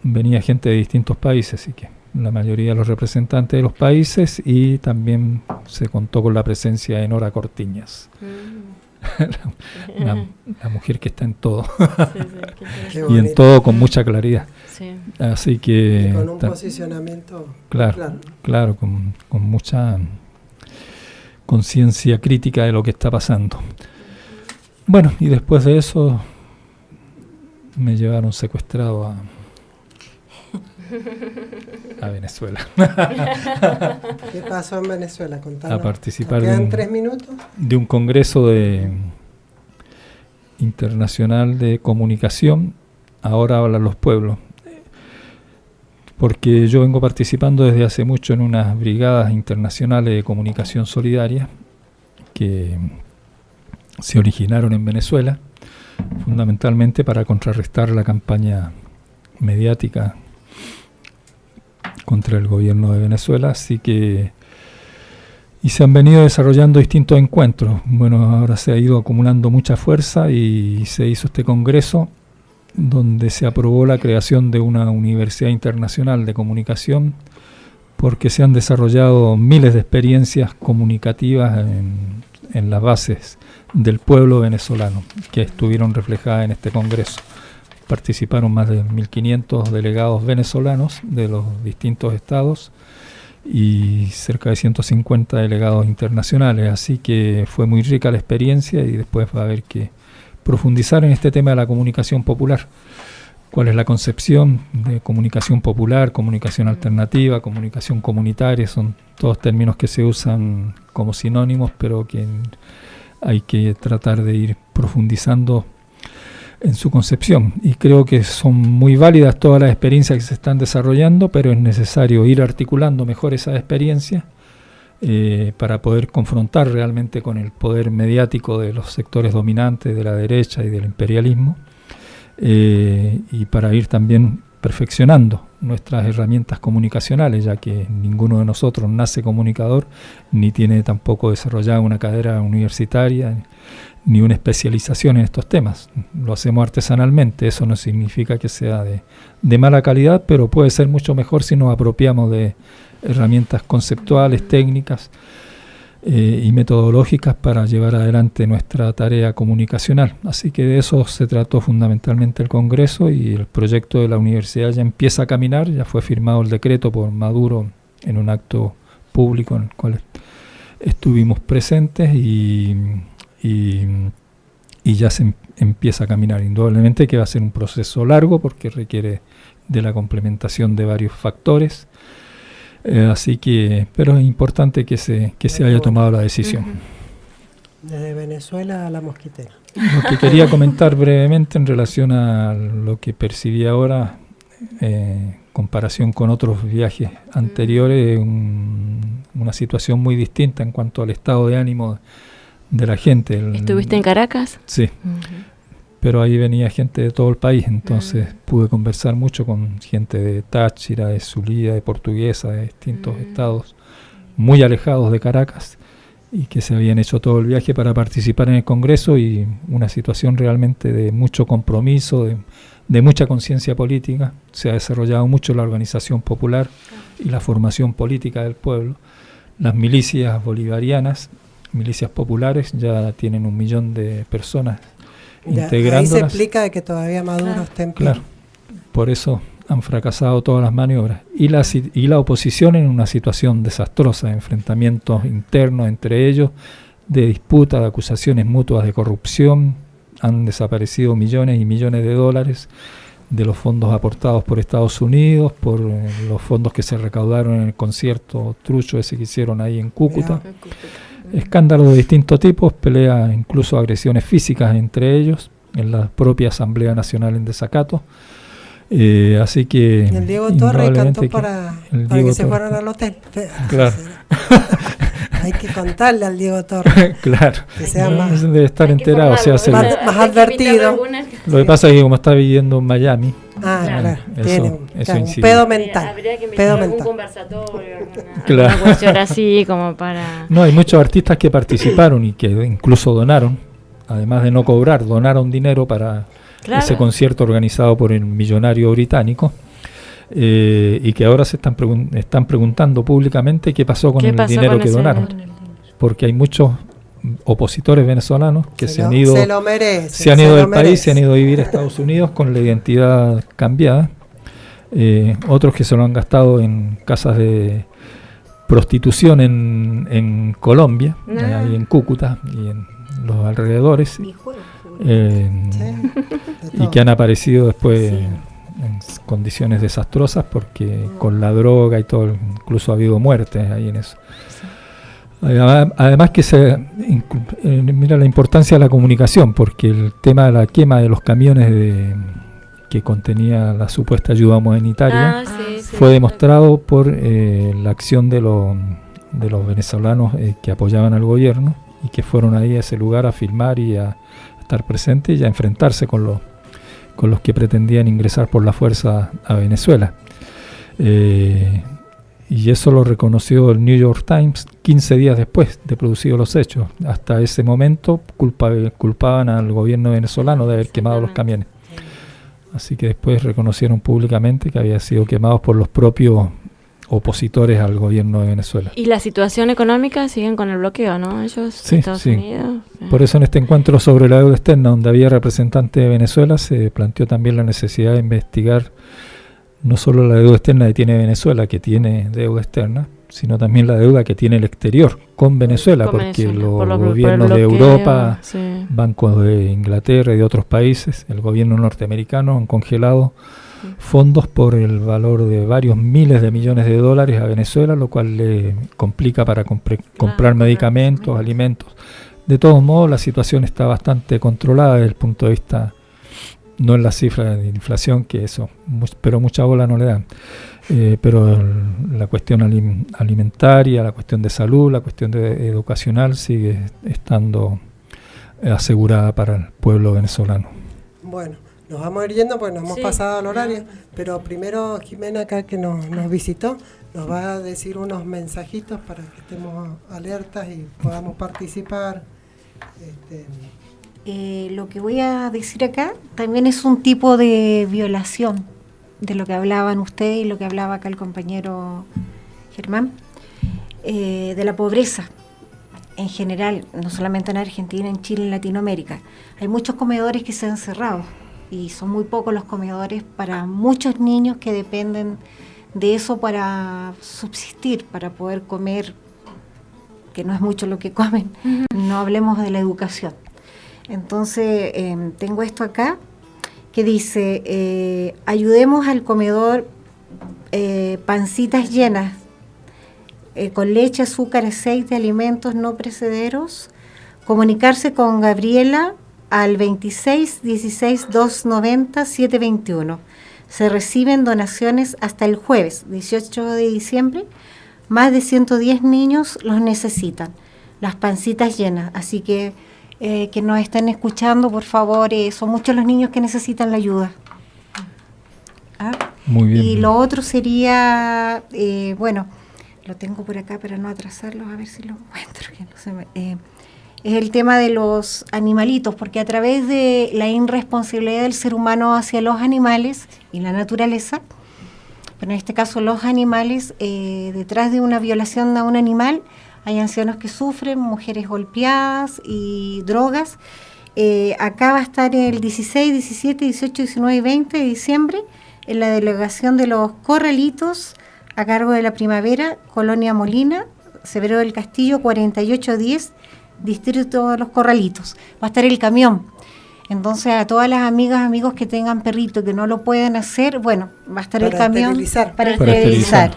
venía gente de distintos países, así que la mayoría de los representantes de los países, y también se contó con la presencia de Nora Cortiñas, la mujer que está en todo, y en todo con mucha claridad. Sí. Así que... Y con un posicionamiento claro, con mucha conciencia crítica de lo que está pasando. Bueno, y después de eso me llevaron secuestrado a Venezuela. ¿Qué pasó en Venezuela? Contanos. A participar ¿Quedan 3 minutos? De un congreso internacional de comunicación. Ahora hablan los pueblos. porque yo vengo participando desde hace mucho en unas brigadas internacionales de comunicación solidaria que se originaron en Venezuela, fundamentalmente para contrarrestar la campaña mediática contra el gobierno de Venezuela, y se han venido desarrollando distintos encuentros. Bueno, ahora se ha ido acumulando mucha fuerza y se hizo este congreso donde se aprobó la creación de una Universidad Internacional de Comunicación, porque se han desarrollado miles de experiencias comunicativas en las bases del pueblo venezolano que estuvieron reflejadas en este congreso. Participaron más de 1.500 delegados venezolanos de los distintos estados y cerca de 150 delegados internacionales, así que fue muy rica la experiencia y después va a haber que profundizar en este tema de la comunicación popular. ¿Cuál es la concepción de comunicación popular, comunicación alternativa, comunicación comunitaria? Son todos términos que se usan como sinónimos, pero que hay que tratar de ir profundizando en su concepción. Y creo que son muy válidas todas las experiencias que se están desarrollando, pero es necesario ir articulando mejor esas experiencias para poder confrontar realmente con el poder mediático de los sectores dominantes de la derecha y del imperialismo, y para ir también perfeccionando nuestras herramientas comunicacionales, ya que ninguno de nosotros nace comunicador, ni tiene tampoco desarrollada una carrera universitaria, ni una especialización en estos temas. Lo hacemos artesanalmente, eso no significa que sea de mala calidad, pero puede ser mucho mejor si nos apropiamos de herramientas conceptuales, técnicas y metodológicas para llevar adelante nuestra tarea comunicacional. Así que de eso se trató fundamentalmente el Congreso, y el proyecto de la universidad ya empieza a caminar. Ya fue firmado el decreto por Maduro en un acto público en el cual estuvimos presentes y ya se empieza a caminar. Indudablemente que va a ser un proceso largo porque requiere de la complementación de varios factores. Así que, pero es importante que se haya tomado la decisión. Desde Venezuela a La Mosquitera. Lo que quería comentar brevemente en relación a lo que percibí ahora, comparación con otros viajes anteriores, una situación muy distinta en cuanto al estado de ánimo de la gente. ¿Estuviste en Caracas? Sí. Pero ahí venía gente de todo el país, entonces pude conversar mucho con gente de Táchira, de Zulia, de Portuguesa, de distintos estados muy alejados de Caracas, y que se habían hecho todo el viaje para participar en el Congreso, y una situación realmente de mucho compromiso, de mucha conciencia política. Se ha desarrollado mucho la organización popular y la formación política del pueblo. Las milicias bolivarianas, milicias populares, ya tienen 1 millón de personas integrándolas. Ahí se explica de que todavía Maduro está en pie. Claro, por eso han fracasado todas las maniobras. Y la oposición en una situación desastrosa, de enfrentamientos internos entre ellos, de disputa, de acusaciones mutuas de corrupción. Han desaparecido millones y millones de dólares de los fondos aportados por Estados Unidos, por los fondos que se recaudaron en el concierto trucho ese que hicieron ahí en Cúcuta. Escándalos de distintos tipos, peleas, incluso agresiones físicas entre ellos, en la propia Asamblea Nacional en desacato. Así que... Y el Diego Torres cantó para que se fueran al hotel. Claro. Hay que contarle al Diego Torres. Claro. Que sea más, debe estar enterado, más advertido. Lo que pasa es que como está viviendo en Miami, claro, tiene un incide. pedo mental. Habría que invitar algún conversatorio, alguna cuestión así como para... No, hay muchos artistas que participaron y que incluso donaron, además de no cobrar, donaron dinero para ese concierto organizado por el millonario británico, y que ahora se están preguntando públicamente qué pasó con el dinero que donaron, porque hay muchos opositores venezolanos que se han ido del país, se han ido a vivir a Estados Unidos con la identidad cambiada, otros que se lo han gastado en casas de prostitución en Colombia, ahí en Cúcuta y en los alrededores, y que han aparecido después en condiciones desastrosas porque con la droga y todo, incluso ha habido muertes ahí en eso. Además que mira la importancia de la comunicación, porque el tema de la quema de los camiones que contenía la supuesta ayuda humanitaria, Sí, fue demostrado por la acción de los venezolanos que apoyaban al gobierno y que fueron ahí a ese lugar a filmar y a estar presentes y a enfrentarse con los que pretendían ingresar por la fuerza a Venezuela. Y eso lo reconoció el New York Times 15 días después de producidos los hechos. Hasta ese momento culpaban al gobierno venezolano de haber quemado los camiones. Así que después reconocieron públicamente que había sido quemados por los propios opositores al gobierno de Venezuela. Y la situación económica siguen con el bloqueo, ¿no? Ellos, Estados Unidos. Por eso en este encuentro sobre la deuda externa, donde había representantes de Venezuela, se planteó también la necesidad de investigar no solo la deuda externa que tiene Venezuela, que tiene deuda externa, sino también la deuda que tiene el exterior con Venezuela, porque los gobiernos de Europa, bancos de Inglaterra y de otros países, el gobierno norteamericano han congelado fondos por el valor de varios miles de millones de dólares a Venezuela, lo cual le complica para comprar medicamentos, alimentos. De todos modos, la situación está bastante controlada desde el punto de vista, no en la cifra de inflación, que eso, pero mucha bola no le dan. Pero la cuestión alimentaria, la cuestión de salud, la cuestión educacional sigue estando asegurada para el pueblo venezolano. Bueno, nos vamos a ir yendo porque nos hemos pasado el horario, pero primero Jimena acá que nos visitó nos va a decir unos mensajitos para que estemos alertas y podamos participar. Lo que voy a decir acá también es un tipo de violación de lo que hablaban ustedes y lo que hablaba acá el compañero Germán, de la pobreza en general, no solamente en Argentina, en Chile, en Latinoamérica. Hay muchos comedores que se han cerrado y son muy pocos los comedores para muchos niños que dependen de eso para subsistir, para poder comer, que no es mucho lo que comen. No hablemos de la educación. Entonces, tengo esto acá que dice, ayudemos al comedor pancitas llenas, con leche, azúcar, aceite, alimentos no perecederos. Comunicarse con Gabriela al 26 16 290 721. Se reciben donaciones hasta el jueves 18 de diciembre. Más de 110 niños los necesitan. Las pancitas llenas. Así que nos estén escuchando, por favor, son muchos los niños que necesitan la ayuda. Muy bien. Y lo otro sería, bueno, lo tengo por acá para no atrasarlos, a ver si lo encuentro, que no se me, es el tema de los animalitos, porque a través de la irresponsabilidad del ser humano hacia los animales y la naturaleza, pero en este caso los animales, detrás de una violación a un animal, hay ancianos que sufren, mujeres golpeadas y drogas. Acá va a estar el 16, 17, 18, 19 y 20 de diciembre en la delegación de los Corralitos a cargo de la Primavera, Colonia Molina, Severo del Castillo, 4810, Distrito de los Corralitos. Va a estar el camión. Entonces a todas las amigas, amigos que tengan perrito que no lo pueden hacer, bueno, va a estar el camión para esterilizar.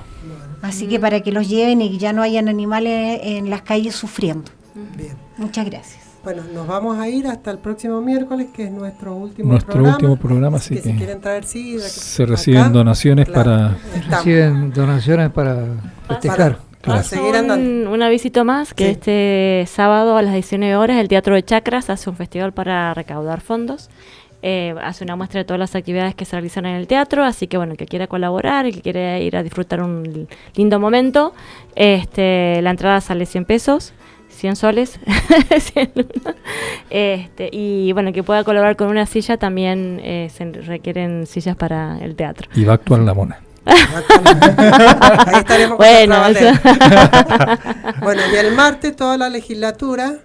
Así que para que los lleven y que ya no hayan animales en las calles sufriendo. Bien. Muchas gracias. Bueno, nos vamos a ir hasta el próximo miércoles, que es nuestro último programa. Así que si quieren traer sidra, se reciben donaciones para... Reciben donaciones para festejar. Claro. Un avisito más, que este sábado a las 19 horas el Teatro de Chacras hace un festival para recaudar fondos. Hace una muestra de todas las actividades que se realizan en el teatro, así que bueno, el que quiera colaborar, el que quiera ir a disfrutar un lindo momento, la entrada sale 100 pesos, 100 soles, 100 y bueno, que pueda colaborar con una silla, también se requieren sillas para el teatro. Y va a actuar la Mona. Ahí estaremos con Bueno, y el martes toda la legislatura,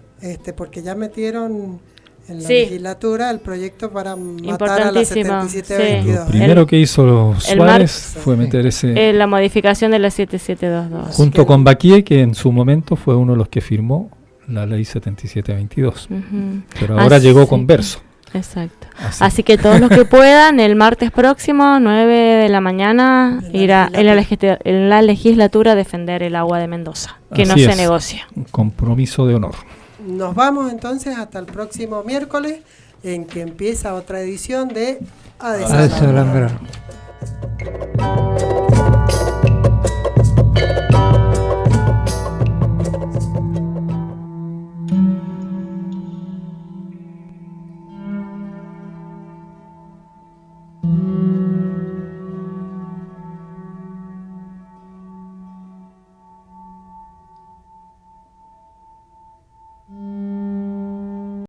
porque ya metieron en la legislatura el proyecto para matar a la 7722. Lo primero que hizo Suárez fue meter la modificación de la 7722. Junto con Baquié, que en su momento fue uno de los que firmó la ley 7722. Pero ahora llegó con verso. Exacto. Así que todos los que puedan, el martes próximo, 9 de la mañana, ir en la legislatura a defender el agua de Mendoza, que no se negocia. Un compromiso de honor. nos vamos entonces hasta el próximo miércoles, en que empieza otra edición de A Desalambrar.